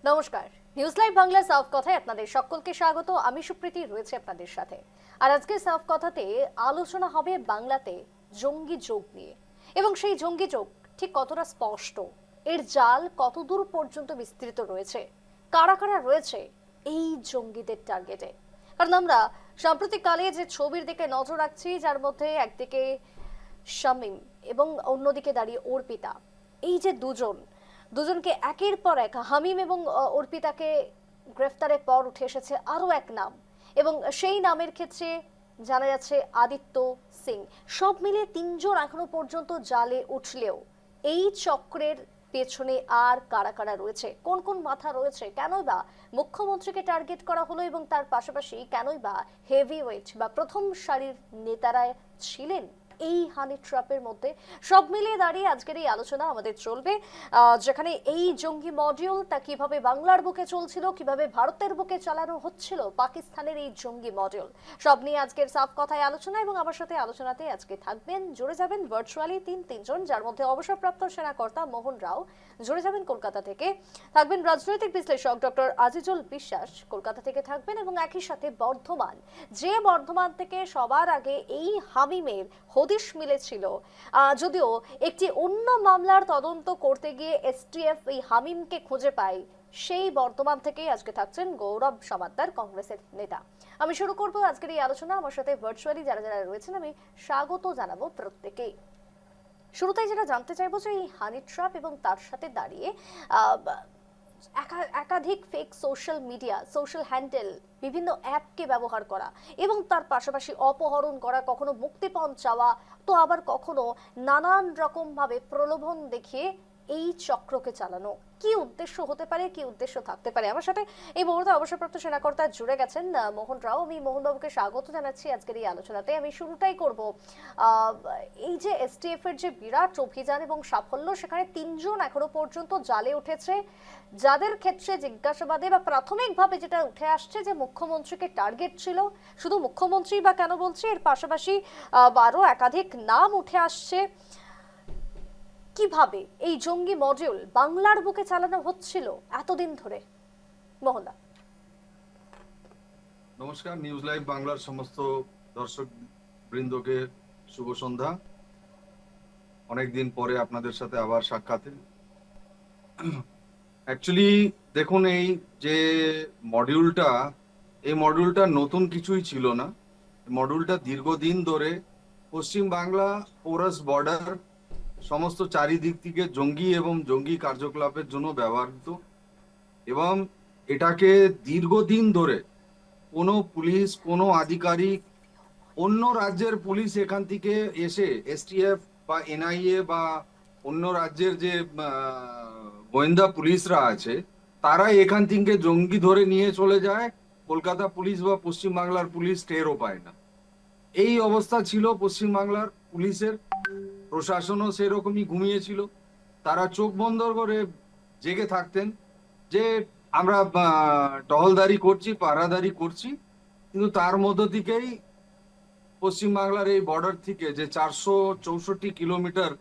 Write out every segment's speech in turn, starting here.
নমস্কার, news live Bangla সাফ কথায় আপনাদের সকলকে স্বাগত। আমি সুপ্রীতি রয়েছে আপনাদের সাথে। আর আজকে সাফ কথাতে আলোচনা হবে বাংলাতে জঙ্গি যোগ নিয়ে, এবং সেই জঙ্গি যোগ ঠিক কতটা স্পষ্ট, এর জাল কতদূর পর্যন্ত বিস্তৃত রয়েছে, কারা কারা রয়েছে এই জঙ্গিদের টার্গেটে। কারণ আমরা সাম্প্রতিককালে যে ছবির দিকে নজর রাখছি, যার মধ্যে একদিকে শামীম এবং অন্যদিকে দাঁড়িয়ে অর্পিতা, এই যে দুজনকে একের পর এক হামিম এবং অর্পিতাকে গ্রেফতারের পর উঠে এসেছে আরো এক নাম, এবং সেই নামের ক্ষেত্রে জানা যাচ্ছে আদিত্য সিং। সব মিলিয়ে তিনজন এখনো পর্যন্ত জালে উঠলেও এই চক্রের পেছনে আর কারা কারা রয়েছে, কোন কোন মাথা রয়েছে, কেনই বা মুখ্যমন্ত্রীকে টার্গেট করা হলো, এবং তার পাশাপাশি কেনই বা হেভিওয়েট বা প্রথম সারির নেতারা ছিলেন এই হানি ট্র্যাপের মধ্যে। সব মিলিয়ে দাঁড়িয়ে আজকের এই আলোচনা আমাদের চলবে, যেখানে এই জঙ্গি মডিউলটা কিভাবে বাংলার বুকে চলছিল, কিভাবে ভারতের বুকে চালানো হচ্ছিল পাকিস্তানের এই জঙ্গি মডিউল, সব নিয়ে আজকের সাফ কথায় আলোচনা। এবং আমার সাথে আলোচনাতে আজকে থাকবেন, জুড়ে যাবেন ভার্চুয়ালি তিনজন, যার মধ্যে অবসরপ্রাপ্ত সেনাকর্তা মোহন রাও জুড়ে যাবেন কলকাতা থেকে, থাকবেন রাজনৈতিক বিশ্লেষক ডক্টর আজিজুল বিশ্বাস কলকাতা থেকে থাকবেন, এবং একই সাথে বর্ধমান থেকে সবার আগে এই হামিমের হদিশ মিলেছিল, যদিও একটি অন্য মামলার তদন্ত করতে গিয়ে এসটিএফ এই হামিমকে খুঁজে পায়, সেই বর্ধমান থেকে আজকে থাকছেন গৌরব সমাদ্দার, কংগ্রেসের নেতা। আমি শুরু করব আজকের এই আলোচনা। আমার সাথে ভার্চুয়ালি যারা যারা রয়েছেন আমি স্বাগত জানাবো প্রত্যেকেই। শুরুতেই যেটা জানতে চাইবো যে এই হানি ট্র্যাপ এবং তার সাথে দাঁড়িয়ে একাধিক ফেক সোশ্যাল হ্যান্ডেল, বিভিন্ন অ্যাপকে ব্যবহার করা, এবং তার পাশাপাশি অপহরণ করা, কখনো মুক্তিপণ চাওয়া, তো আবার কখনো নানান রকম ভাবে প্রলোভন দেখিয়ে এই চক্রকে চালানো। কি উদ্দেশ্য হতে পারে, কি উদ্দেশ্য থাকতে পারে? আমার সাথে এই মুহূর্তে অবসরপ্রাপ্ত সেনাকর্তা জুড়ে গেছেন মোহন রাও। আমি মোহনবাবুকে স্বাগত জানাচ্ছি আজকের এই আলোচনাতে। আমি শুরুটাই করব এই যে এসটিএফ এর যে বিরাট অভিযান এবং সাফল্য, সেখানে তিনজন এখনো পর্যন্ত জালে উঠেছে, যাদের ক্ষেত্রে জিজ্ঞাসাবাদে বা প্রাথমিকভাবে যেটা উঠে আসছে যে মুখ্যমন্ত্রীকে টার্গেট ছিল। শুধু মুখ্যমন্ত্রী বা কেন বলছি, এর পাশাপাশি আরো একাধিক নাম উঠে আসছে। কিভাবে এই জঙ্গি মডিউল বাংলার বুকে চালানো হচ্ছিল এতদিন ধরে? মোহনদা। নমস্কার, নিউজ লাইভ বাংলার সমস্ত দর্শক বৃন্দকে শুভ সন্ধ্যা। অনেকদিন পরে আপনাদের সাথে আবার সাক্ষাতে। অ্যাকচুয়ালি দেখুন, এই মডিউলটা নতুন কিছুই ছিল না। মডিউলটা দীর্ঘদিন ধরে পশ্চিম বাংলা পোরাস বর্ডার সমস্ত চারিদিক থেকে জঙ্গি এবং জঙ্গি কার্যকলাপের জন্য ব্যবহৃত, এবং এটাকে দীর্ঘদিন ধরে কোনো পুলিশ, কোনো আধিকারিক, অন্য রাজ্যের পুলিশ এখান থেকে এসে এসটিএফ বা এনআইএ বা অন্য রাজ্যের যে গোয়েন্দা পুলিশরা আছে, তারা এখান থেকে জঙ্গি ধরে নিয়ে চলে যায়। কলকাতা পুলিশ বা পশ্চিম বাংলার পুলিশ টেরও পায় না। এই অবস্থা ছিল পশ্চিম বাংলার পুলিশের। প্রশাসনও সেরকমই ঘুমিয়েছিল। তারা চোখ বন্ধ করে জেগে থাকতেন যে আমরা টহলদারি করছি, পাহারাদারি করছি, কিন্তু তার মধ্য থেকেই পশ্চিমবাংলার এই বর্ডার থেকে যে 464 কিলোমিটার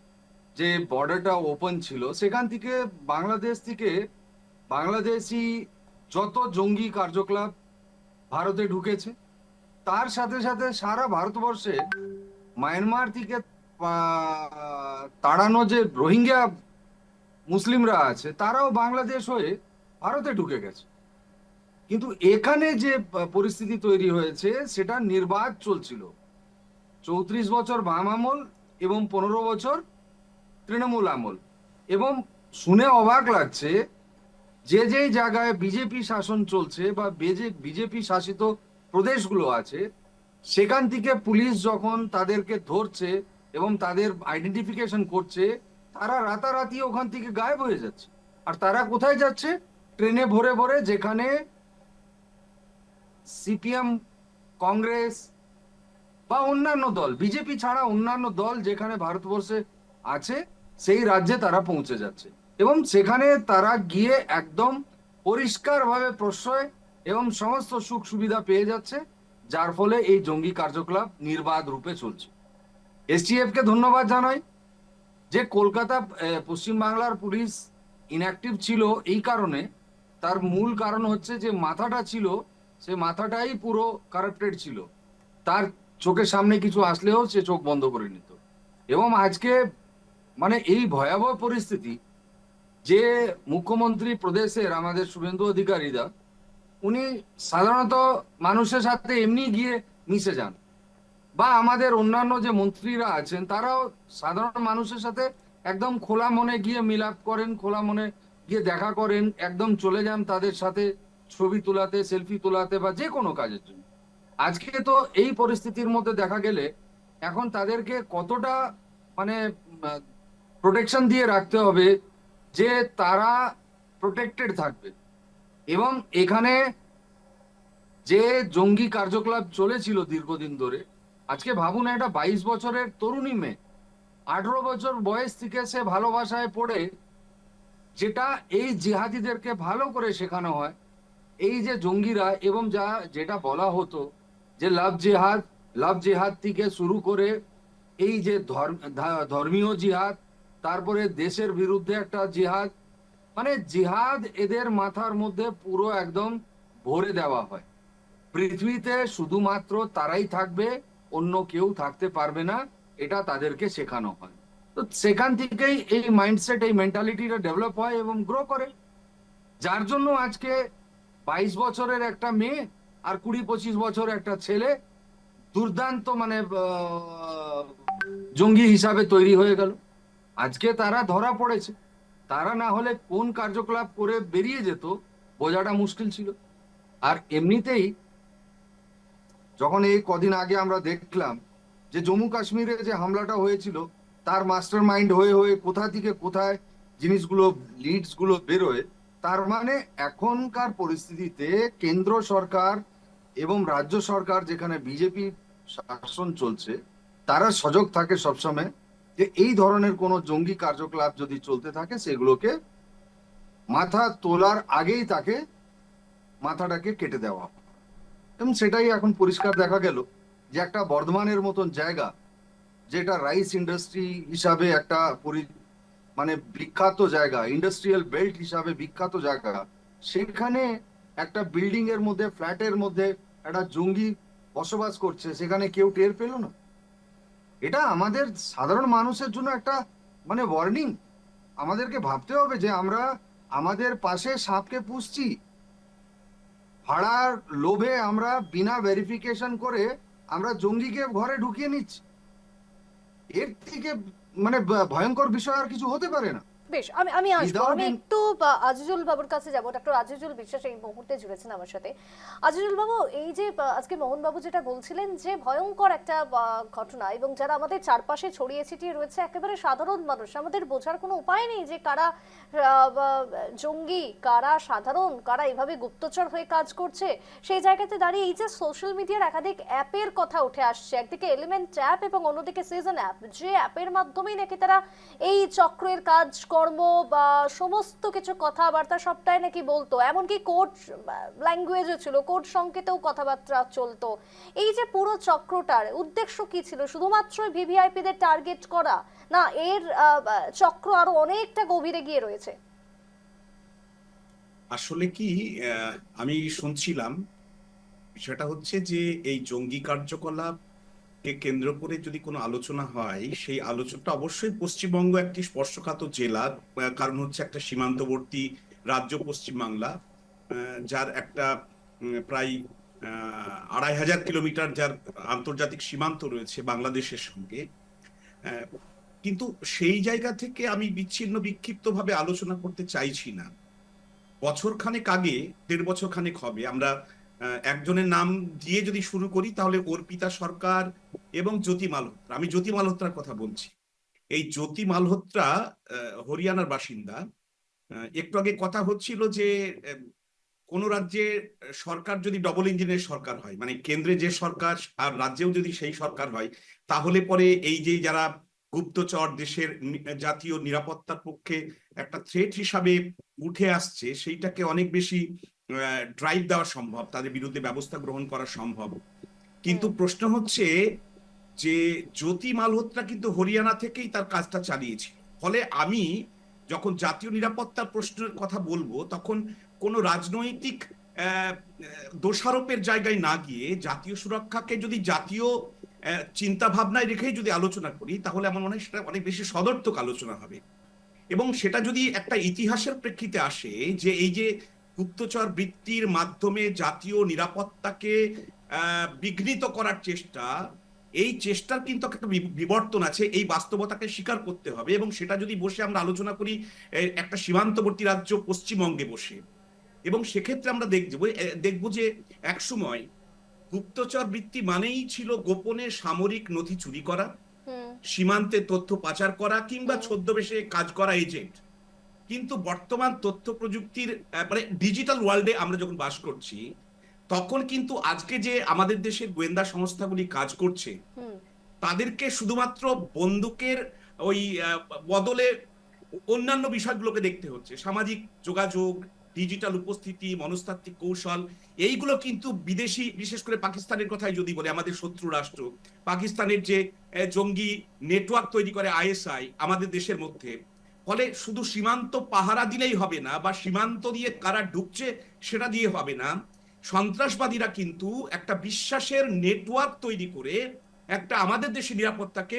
যে বর্ডারটা ওপেন ছিল, সেখান থেকে বাংলাদেশি যত জঙ্গি কার্যকলাপ ভারতে ঢুকেছে, তার সাথে সাথে সারা ভারতবর্ষে মায়ানমার থেকে তাড়ানো যে রোহিঙ্গা মুসলিমরা আছে, তারাও বাংলাদেশ হয়ে ভারতে ঢুকে গেছে। কিন্তু এখানে যে পরিস্থিতি তৈরি হয়েছে, সেটা নির্বাক চলছিল। 34 বছর বাম আমল এবং 15 বছর তৃণমূল আমল। এবং শুনে অবাক লাগছে, যে যেই জায়গায় বিজেপি শাসন চলছে বা বিজেপি শাসিত প্রদেশগুলো আছে, সেখান থেকে পুলিশ যখন তাদেরকে ধরছে এবং তাদের আইডেন্টিফিকেশন করছে, তারা রাতারাতি ওখান থেকে গায়েব হয়ে যাচ্ছে। আর তারা কোথায় যাচ্ছে? ট্রেনে ভরে ভরে, যেখানে সিপিএম, কংগ্রেস বা অন্যান্য দল, বিজেপি ছাড়া অন্যান্য দল যেখানে ভারতবর্ষে আছে, সেই রাজ্যে তারা পৌঁছে যাচ্ছে, এবং সেখানে তারা গিয়ে একদম পরিষ্কারভাবে প্রশ্রয় এবং সমস্ত সুখ সুবিধা পেয়ে যাচ্ছে, যার ফলে এই জঙ্গি কার্যকলাপ নির্বাধ রূপে চলছে। এসটিএফ কে ধন্যবাদ জানাই যে কলকাতা পশ্চিম বাংলার পুলিশ ইনঅ্যাক্টিভ ছিল এই কারণে তার মূল কারণ হচ্ছে যে মাথাটা ছিল, সে মাথাটাই পুরো কারাপ্টেড ছিল। তার চোখের সামনে কিছু আসলেও সে চোখ বন্ধ করে নিত। এবং আজকে মানে এই ভয়াবহ পরিস্থিতি যে মুখ্যমন্ত্রী প্রদেশের আমাদের শুভেন্দু অধিকারীরা, উনি সাধারণত মানুষের সাথে এমনি গিয়ে মিশে যান, বা আমাদের অন্যান্য যে মন্ত্রীরা আছেন তারাও সাধারণ মানুষের সাথে একদম খোলা মনে গিয়ে মিলাপ করেন, খোলা মনে গিয়ে দেখা করেন, একদম চলে যান তাদের সাথে ছবি তোলাতে, সেলফি তোলাতে বা যে কোনো কাজের জন্য। আজকে তো এই পরিস্থিতির মধ্যে দেখা গেলে এখন তাদেরকে কতটা মানে প্রোটেকশন দিয়ে রাখতে হবে যে তারা প্রোটেক্টেড থাকবে। এবং এখানে যে জঙ্গি কার্যকলাপ চলেছিল দীর্ঘদিন ধরে, আজকে ভাবুন একটা 22 বছরের তরুণী মেয়ে, 18 বছর বয়স থেকে সে ভালোবাসায় পড়ে, যেটা এই জিহাদিদেরকে ভালো করে শেখানো হয়, এই যে জঙ্গিরা, এবং যেটা বলা হতো যে লাভ জেহাদ থেকে শুরু করে এই যে ধর্মীয় জিহাদ, তারপরে দেশের বিরুদ্ধে একটা জিহাদ, মানে জিহাদ এদের মাথার মধ্যে পুরো একদম ভরে দেওয়া হয়। পৃথিবীতে শুধুমাত্র তারাই থাকবে, অন্য কেউ থাকতে পারবে না, এটা তাদেরকে শেখানো হয়। তো সেখান থেকেই এই মাইন্ডসেট, এই মেন্টালিটিটা ডেভেলপ হয় এবং গ্রো করে, যার জন্য আজকে 22 বছরের একটা মেয়ে আর 20-25 বছর একটা ছেলে দুর্দান্ত মানে জঙ্গি হিসাবে তৈরি হয়ে গেল। আজকে তারা ধরা পড়েছে, তারা না হলে কোন কার্যকলাপ করে বেরিয়ে যেত বোঝাটা মুশকিল ছিল। আর এমনিতেই যখন এই কদিন আগে আমরা দেখলাম যে জম্মু কাশ্মীরে যে হামলাটা হয়েছিল, তার মাস্টার মাইন্ড হয়ে হয়ে কোথা থেকে কোথায় জিনিসগুলো, লিডস গুলো বেরোয়, তার মানে এখনকার পরিস্থিতিতে কেন্দ্র সরকার এবং রাজ্য সরকার, যেখানে বিজেপি শাসন চলছে, তারা সজাগ থাকে সবসময় যে এই ধরনের কোনো জঙ্গি কার্যকলাপ যদি চলতে থাকে সেগুলোকে মাথা তোলার আগেই তাকে মাথাটাকে কেটে দেওয়া। এবং সেটাই এখন পরিষ্কার দেখা গেল যে একটা বর্ধমানের মতন জায়গা, যেটা রাইস ইন্ডাস্ট্রি হিসাবে একটা মানে বিখ্যাত জায়গা, ইন্ডাস্ট্রিয়াল বেল্ট হিসাবে বিখ্যাত জায়গা, সেখানে একটা বিল্ডিং এর মধ্যে, ফ্ল্যাটের মধ্যে একটা জঙ্গি বসবাস করছে, সেখানে কেউ টের পেল না। এটা আমাদের সাধারণ মানুষের জন্য একটা মানে ওয়ার্নিং। আমাদেরকে ভাবতে হবে যে আমরা আমাদের পাশে সাপকে পুষছি, ভাড়ার লোভে আমরা বিনা ভেরিফিকেশন করে আমরা জঙ্গিকে ঘরে ঢুকিয়ে নিচ্ছি। এর থেকে মানে ভয়ঙ্কর বিষয় আর কিছু হতে পারে না। বেশ, আমি আমি আসবো, Without আমি in- একটু আজিজুল বাবুর কাছে যাব। ডক্টর আজিজুল বিশ্বাস এই মুহূর্তে জুড়েছেন আমার সাথে। আজিজুল বাবু, এই যে আজকে মোহন বাবু যেটা বলছিলেন যে ভয়ঙ্কর একটা ঘটনা, এবং যারা আমাদের চারপাশে ছড়িয়ে ছিটিয়ে রয়েছে একেবারে সাধারণ মানুষ, আমাদের বোঝার কোনো উপায় নেই যে কারা জঙ্গি, কারা সাধারণ, কারা এভাবে গুপ্তচর হয়ে কাজ করছে। সেই জায়গাতে দাঁড়িয়ে এই যে সোশ্যাল মিডিয়ার একাধিক অ্যাপের কথা উঠে আসছে, একদিকে এলিমেন্ট অ্যাপ এবং অন্যদিকে সিজন অ্যাপ, যে অ্যাপের মাধ্যমেই নাকি তারা এই চক্রের কাজ কর্ম বা সমস্ত কিছু কথাবার্তা সবটাই নাকি বলতো, এমনকি কোড ল্যাঙ্গুয়েজও ছিল, কোড সংকেতেও কথাবার্তা চলতো। এই যে পুরো চক্রটার উদ্দেশ্য কি ছিল? শুধুমাত্র ভিভিআইপি দের টার্গেট করা, না এর চক্র আরো অনেকটা গভীরে গিয়ে রয়েছে? আসলে কি, আমি শুনছিলাম, সেটা হচ্ছে যে এই জঙ্গি কার্যকলাপকে কেন্দ্র করে যদি কোনো আলোচনা হয়, সেই আলোচনাটা অবশ্যই পশ্চিমবঙ্গ একটি স্পর্শকাতর জেলা, কারণ হচ্ছে একটা সীমান্তবর্তী রাজ্য পশ্চিমবাংলা, যার একটা প্রায় 2500 কিলোমিটার যার আন্তর্জাতিক সীমান্ত রয়েছে বাংলাদেশের সঙ্গে। কিন্তু সেই জায়গা থেকে আমি বিচ্ছিন্ন বিক্ষিপ্তভাবে আলোচনা করতে চাইছি না। বছরখানেক আগে, 1.5 বছর খানেক হবে, আমরা একজনের নাম দিয়ে যদি শুরু করি তাহলে অর্পিতা সরকার এবং জ্যোতি মালহোত্রা, আমি জ্যোতি মালহোত্রার কথা বলছি। এই জ্যোতি মালহোত্রা হরিয়ানার বাসিন্দা। একটু আগে কথা হচ্ছিল যে কোন রাজ্যে সরকার যদি ডবল ইঞ্জিনের সরকার হয়, মানে কেন্দ্রে যে সরকার আর রাজ্যেও যদি সেই সরকার হয়, তাহলে পরে এই যে যারা গুপ্তচর দেশের জাতীয় নিরাপত্তার পক্ষে একটা থ্রেট হিসাবে উঠে আসছে, সেইটাকে অনেক বেশি ড্রাইভ দেওয়া সম্ভব, তাদের বিরুদ্ধে ব্যবস্থা গ্রহণ করা সম্ভব। কিন্তু প্রশ্ন হচ্ছে যে জ্যোতি মালহোত্রা কিন্তু হরিয়ানা থেকেই তার কাজটা চালিয়েছিল। ফলে আমি যখন জাতীয় নিরাপত্তার প্রশ্নের কথা বলবো, তখন কোনো রাজনৈতিক দোষারোপের জায়গায় না গিয়ে জাতীয় সুরক্ষাকে যদি জাতীয় চিন্তা ভাবনায় রেখেই যদি আলোচনা করি, তাহলে আমার মনে হয় সেটা অনেক বেশি সদর্থক আলোচনা হবে। এবং সেটা যদি একটা ইতিহাসের প্রেক্ষিতে আসে, যে এই যে গুপ্তচর বৃত্তির মাধ্যমে জাতীয় নিরাপত্তাকে বিঘ্নিত করার চেষ্টা, এই চেষ্টার কিন্তু একটা বিবর্তন আছে, এই বাস্তবতাকে স্বীকার করতে হবে। এবং সেটা যদি বসে আমরা আলোচনা করি একটা সীমান্তবর্তী রাজ্য পশ্চিমবঙ্গে বসে, এবং সেক্ষেত্রে আমরা দেখবো যে একসময় গুপ্তচর বৃত্তি মানেই ছিল গোপনে সামরিক নথি চুরি করা, হুম সীমান্তে তথ্য পাচার করা, কিংবা হুম ছদ্মবেশে কাজ করা এজেন্ট। কিন্তু বর্তমান তথ্য প্রযুক্তির মানে ডিজিটাল ওয়ার্ল্ডে আমরা যখন বাস করছি, তখন কিন্তু আজকে যে আমাদের দেশের গোয়েন্দা সংস্থাগুলি কাজ করছে, হুম তাদেরকে শুধুমাত্র বন্দুকের ওই বদলে অন্যান্য বিষয়গুলোকে দেখতে হচ্ছে। সামাজিক যোগাযোগ, ডিজিটাল উপস্থিতি, মনস্তাত্ত্বিক কৌশল, এইগুলো কিন্তু বিদেশি, বিশেষ করে পাকিস্তানের কথাই যদি বলে, আমাদের শত্রু রাষ্ট্র পাকিস্তানের যে জঙ্গি নেটওয়ার্ক তৈরি করে আইএসআই আমাদের দেশের মধ্যে, ফলে শুধু সীমান্ত পাহারা দিলেই হবে না, বা সীমান্ত দিয়ে কারা ঢুকছে সেটা দিয়ে হবে না। সন্ত্রাসবাদীরা কিন্তু একটা বিশ্বাসের নেটওয়ার্ক তৈরি করে একটা আমাদের দেশের নিরাপত্তাকে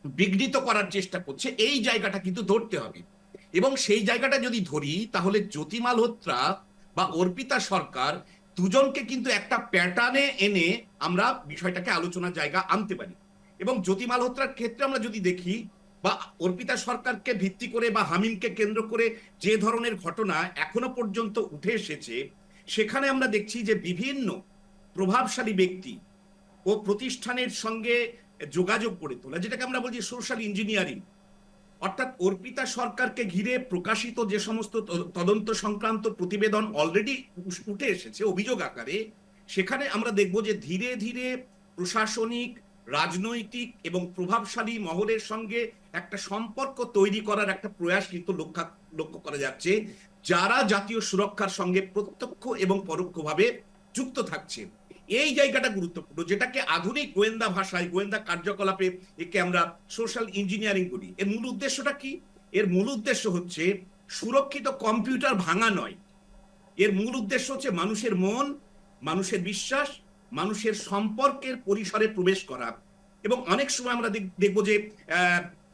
বিঘ্নিত করার চেষ্টা করছে। এই জায়গাটা কিন্তু ধরতে হবে। এবং সেই জায়গাটা যদি ধরি, তাহলে জ্যোতি মালহোত্রা বা অর্পিতা সরকার দুজনকে কিন্তু একটা প্যাটার্নে এনে আমরা বিষয়টাকে আলোচনার জায়গা আনতে পারি। এবং জ্যোতি মালহোত্রার ক্ষেত্রে আমরা যদি দেখি, বা অর্পিতা সরকারকে ভিত্তি করে বা হামিমকে কেন্দ্র করে যে ধরনের ঘটনা এখনো পর্যন্ত উঠে এসেছে, সেখানে আমরা দেখছি যে বিভিন্ন প্রভাবশালী ব্যক্তি ও প্রতিষ্ঠানের সঙ্গে যোগাযোগ করে তোলা, যেটাকে আমরা বলছি সোশ্যাল ইঞ্জিনিয়ারিং। অর্থাৎ অর্পিতা সরকারকে ঘিরে প্রকাশিত যে সমস্ত তদন্ত সংক্রান্ত প্রতিবেদন অলরেডি উঠে এসেছে অভিযোগ আকারে, সেখানে আমরা দেখব যে ধীরে ধীরে প্রশাসনিক, রাজনৈতিক এবং প্রভাবশালী মহলের সঙ্গে একটা সম্পর্ক তৈরি করার একটা প্রয়াস কিন্তু লক্ষ্য করা যাচ্ছে, যারা জাতীয় সুরক্ষার সঙ্গে প্রত্যক্ষ এবং পরোক্ষভাবে যুক্ত থাকছে। এই জায়গাটা গুরুত্বপূর্ণ, যেটাকে আধুনিক গোয়েন্দা ভাষায়, গোয়েন্দা কার্যকলাপে একে আমরা সোশ্যাল ইঞ্জিনিয়ারিং করি। এর মূল উদ্দেশ্যটা কি? এর মূল উদ্দেশ্য হচ্ছে সুরক্ষিত কম্পিউটার ভাঙা নয়। এর মূল উদ্দেশ্য হচ্ছে মানুষের মন, মানুষের বিশ্বাস, মানুষের সম্পর্কের পরিসরে প্রবেশ করা। এবং অনেক সময় আমরা দেখবো যে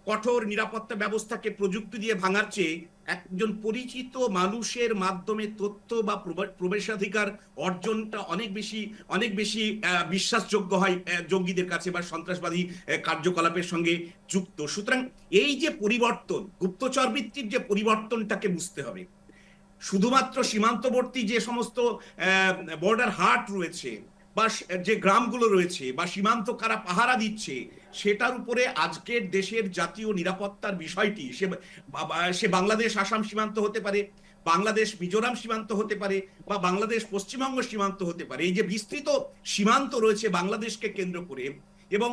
কঠোর নিরাপত্তা ব্যবস্থাকে প্রযুক্তি দিয়ে ভাঙার চেয়ে একজন পরিচিত মানুষের মাধ্যমে তথ্য বা প্রবেশাধিকার অর্জনটা অনেক বেশি বিশ্বাসযোগ্য হয় জঙ্গিদের কাছে বা সন্ত্রাসবাদী কার্যকলাপের সঙ্গে যুক্ত। সুতরাং এই যে পরিবর্তন, গুপ্তচর বৃত্তির যে পরিবর্তনটাকে বুঝতে হবে। শুধুমাত্র সীমান্তবর্তী যে সমস্ত বর্ডার হাট রয়েছে, বা যে গ্রামগুলো রয়েছে, বা সীমান্ত কারা পাহারা দিচ্ছে, সেটার উপরে আজকের দেশের জাতীয় নিরাপত্তার বিষয়টি, সে বাংলাদেশ আসাম সীমান্ত হতে পারে, বাংলাদেশ মিজোরাম সীমান্ত হতে পারে, বা বাংলাদেশ পশ্চিমবঙ্গ সীমান্ত হতে পারে। এই যে বিস্তৃত সীমান্ত রয়েছে বাংলাদেশকে কেন্দ্র করে, এবং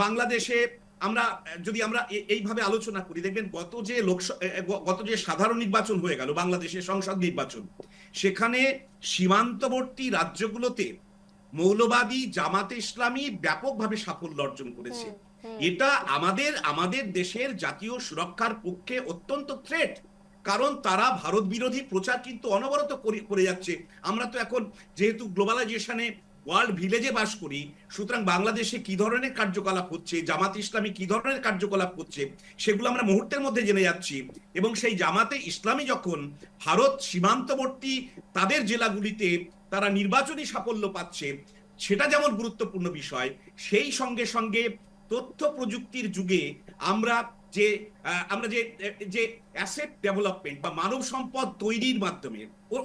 বাংলাদেশে আমরা যদি আমরা এইভাবে আলোচনা করি, দেখবেন গত যে সাধারণ নির্বাচন হয়ে গেল, বাংলাদেশের সংসদ নির্বাচন, সেখানে সীমান্তবর্তী রাজ্যগুলোতে মৌলবাদী জামাতে ইসলামী ব্যাপকভাবে সাফল্য অর্জন করেছে। এটা আমাদের দেশের জাতীয় সুরক্ষার পক্ষে অত্যন্ত থ্রেট, কারণ তারা ভারত বিরোধী প্রচার কিন্তু অনবরত করে যাচ্ছে। আমরা তো এখন যেহেতু গ্লোবালাইজেশনে ওয়ার্ল্ড ভিলেজে বাস করি, সুতরাং বাংলাদেশে কি ধরনের কার্যকলাপ হচ্ছে, জামাতে ইসলামী কি ধরনের কার্যকলাপ করছে, সেগুলো আমরা মুহূর্তের মধ্যে জেনে যাচ্ছি। এবং সেই জামাতে ইসলামী যখন ভারত সীমান্তবর্তী তাদের জেলাগুলিতে তারা নির্বাচনী সাফল্য পাচ্ছে, সেটা যেমন গুরুত্বপূর্ণ বিষয়, সেই সঙ্গে সঙ্গে তথ্য প্রযুক্তির যুগে আমরা যে অ্যাসেট ডেভেলপমেন্ট বা মানব সম্পদ তৈরির মাধ্যমে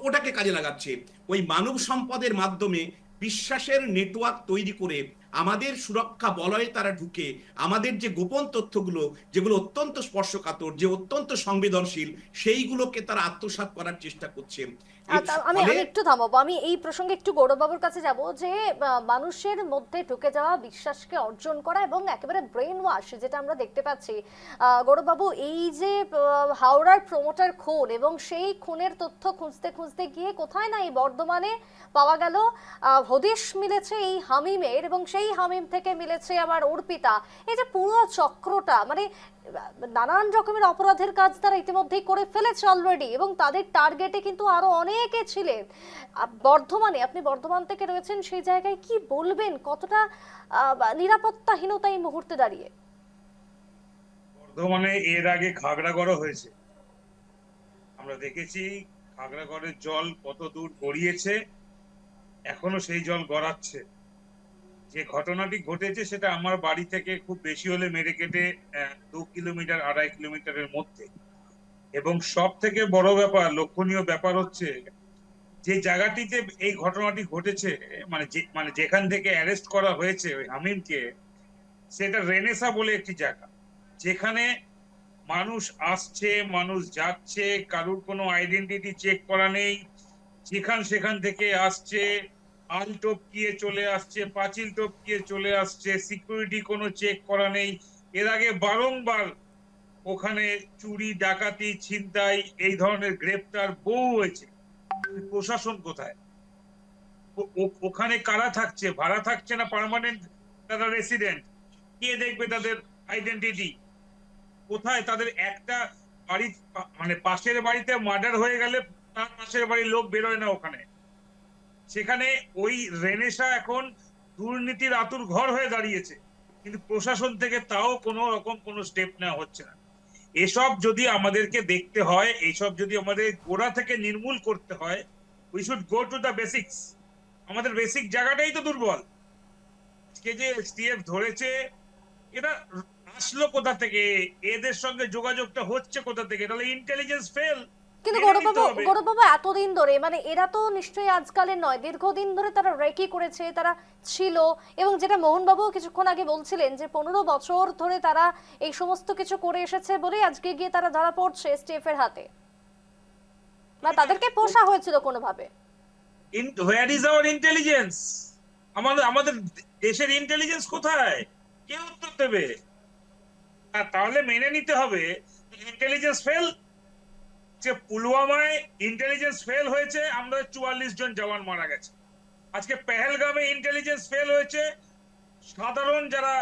ওটাকে কাজে লাগাচ্ছে। ওই মানব সম্পদের মাধ্যমে বিশ্বাসের নেটওয়ার্ক তৈরি করে আমাদের সুরক্ষা বলয়ে তারা ঢুকে আমাদের যে গোপন তথ্যগুলো, যেগুলো অত্যন্ত স্পর্শকাতর, যে অত্যন্ত সংবেদনশীল, সেইগুলোকে তারা আত্মসাৎ করার চেষ্টা করছে। আমি একটু থামাবো, আমি এই প্রসঙ্গে একটু গৌরববাবুর কাছে যাব, যে মানুষের মধ্যে ঢুকে যাওয়া বিশ্বাসকে অর্জন করা এবং একেবারে ব্রেন ওয়াশ যেটা আমরা দেখতে পাচ্ছি। গৌরববাবু, এই যে হাওড়ার প্রমোটার খুন, এবং সেই খুনের তথ্য খুঁজতে খুঁজতে গিয়ে কোথায় না এই বর্ধমানে পাওয়া গেল হদিশ মিলেছে এই হামিমের, এবং সেই সেই হামিম থেকে মিলেছে আবার অর্পিতা। এই যে পুরো চক্রটা, মানে নানান রকমের অপরাধের কাজ তারা ইতিমধ্যেই করে ফেলেছে অলরেডি, এবং তাদের টার্গেটে কিন্তু আরো অনেকে ছিলেন। বর্ধমানে, আপনি বর্ধমান থেকে রয়েছেন, সেই জায়গায় কি বলবেন, কতটা নিরাপত্তাহীনতা এই মুহূর্তে দাঁড়িয়ে? বর্ধমানে এর আগে খাগড়াগড় হয়েছে, আমরা দেখেছি খাগড়াগড়ের জল কত দূর গড়িয়েছে, এখনো সেই জল গড়াচ্ছে। যে ঘটনাটি ঘটেছে সেটা আমার বাড়ি থেকে খুব বেশি হলে মেরে কেটে 2 কিলোমিটার 2.5 কিলোমিটারের মধ্যে। এবং সব থেকে বড় ব্যাপার, লক্ষণীয় ব্যাপার হচ্ছে যে জায়গাটিতে এই ঘটনাটি ঘটেছে, মানে যেখান থেকে অ্যারেস্ট করা হয়েছে ওই হামিমকে, সেটা রেনেসা বলে একটি জায়গা, যেখানে মানুষ আসছে, মানুষ যাচ্ছে, কারুর কোনো আইডেন্টিটি চেক করা নেই, সেখান থেকে আসছে, আল টপকিয়ে চলে আসছে, পাঁচিল টপকিয়ে চলে আসছে, সিকিউরিটি কোনো চেক করা নেই। এর আগে বারংবার ওখানে চুরি, ডাকাতি, ছিনতাই, এই ধরনের গ্রেপ্তার বহু হয়েছে। প্রশাসন কোথায়? ওখানে কারা থাকছে? ভাড়া থাকছে না পার্মানেন্ট তারা রেসিডেন্ট? কে দেখবে তাদের আইডেন্টিটি? কোথায় তাদের একটা বাড়ি, মানে পাশের বাড়িতে মার্ডার হয়ে গেলে তার পাশের বাড়ির লোক বেরোয় না ওখানে। সেখানে ওই রেনেসা এখন দুর্নীতির আতুর ঘর হয়ে দাঁড়িয়েছে, কিন্তু প্রশাসন থেকে তাও কোনো রকম কোনো স্টেপ নেওয়া হচ্ছে না। এসব যদি আমাদেরকে দেখতে হয়, এইসব যদি আমাদের গোড়া থেকে নির্মূল করতে হয়, we should go to the basics. আমাদের বেসিক জায়গাটাই তো দুর্বল। আজকে যে এসটিএফ ধরেছে, এরা আসলো কোথা থেকে? এদের সঙ্গে যোগাযোগটা হচ্ছে কোথা থেকে? তাহলে ইন্টেলিজেন্স ফেল। কিন্তু গৌরববাবু, এতদিন ধরে, মানে এরা তো নিশ্চয়ই আজকালের নয়, দীর্ঘদিন ধরে তারা রেকি করেছে, তারা ছিল। এবং যেটা মোহনবাবু কিছুক্ষণ আগে বলছিলেন যে 15 বছর ধরে তারা এই সমস্ত কিছু করে এসেছে বলে আজকে গিয়ে তারা ধরা পড়ছে এসটিএফ এর হাতে, বা তাদেরকে পোষা হয়েছিল কোনোভাবে। Where is our intelligence? আমাদের দেশের ইন্টেলিজেন্স কোথায়? কে উত্তর দেবে? তাহলে মেনে নিতে হবে ইন্টেলিজেন্স ফেল। যে পুলওয়ামায় ইন্টেলিজেন্স ফেল হয়েছে, আমরা 44 জন জওয়ান মারা গেছে। আজকে পেহেলগামে ইন্টেলিজেন্স ফেল হয়েছে, সাধারণ যারা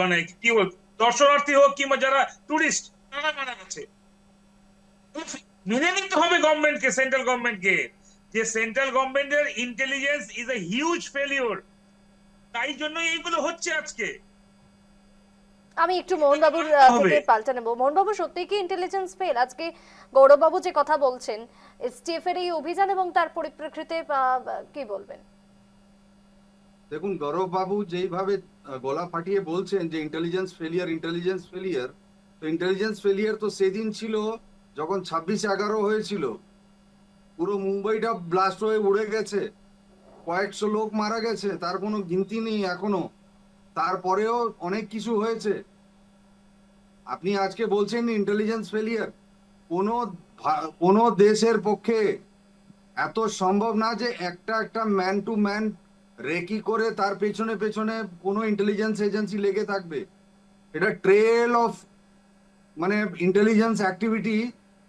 মানে কি বল, দর্শনার্থী হোক কিংবা যারা টুরিস্ট, তারা মারা গেছে। মেনে নিতে হবে গভর্নমেন্টকে, সেন্ট্রাল গভর্নমেন্টকে, যে সেন্ট্রাল গভর্নমেন্টের intelligence is a huge failure. তাই জন্য এইগুলো হচ্ছে আজকে। আমি একটু মোহনবাবুর থেকে পাল্টা নেব। মোহনবাবু, সত্যি কি ইন্টেলিজেন্স ফেল? আজকে গৌরববাবু যে কথা বলছেন এসটিএফ এর এই অভিযান এবং তার পরিপ্রেক্ষিতে কি বলবেন? দেখুন, গৌরববাবু যেইভাবে গলা ফাটিয়ে বলছেন যে ইন্টেলিজেন্স ফেলিয়ার, তো ইন্টেলিজেন্স ফেলিয়ার তো সেদিন ছিল যখন 26/11 হয়েছিল। পুরো মুম্বাইটা ব্লাস্ট হয়ে উড়ে গেছে, কয়েকশো লোক মারা গেছে, তার কোনো গিনতি নেই এখনো। তারপরেও অনেক কিছু হয়েছে। আপনি আজকে বলছেন ইন্টেলিজেন্স ফেলিয়ার। কোনো দেশের পক্ষে এত সম্ভব না যে একটা ম্যান টু ম্যান রেকি করে তার পেছনে পেছনে কোনো ইন্টেলিজেন্স এজেন্সি লেগে থাকবে। এটা ট্রেল অফ মানে ইন্টেলিজেন্স অ্যাক্টিভিটি,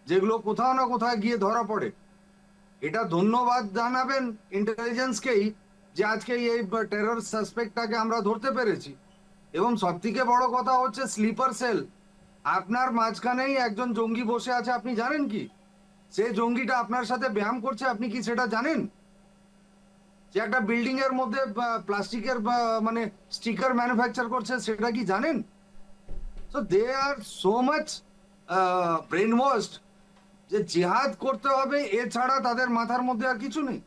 যেগুলো কোথাও না কোথাও গিয়ে ধরা পড়ে। এটা ধন্যবাদ জানাবেন ইন্টেলিজেন্সকেই যে আজকে এই টেরর সাসপেক্টটাকে আমরা ধরতে পেরেছি। এবং সব থেকে বড় কথা হচ্ছে স্লিপার সেল। আপনার মাঝখানেই একজন জঙ্গি বসে আছে, আপনি জানেন কি? সে জঙ্গিটা আপনার সাথে ব্যায়াম করছে, আপনি কি সেটা জানেন? যে একটা বিল্ডিং এর মধ্যে প্লাস্টিকের মানে স্টিকার ম্যানুফ্যাকচার করছে, সেটা কি জানেন? So they are so much brainwashed যে জিহাদ করতে হবে, এছাড়া তাদের মাথার মধ্যে আর কিছু নেই।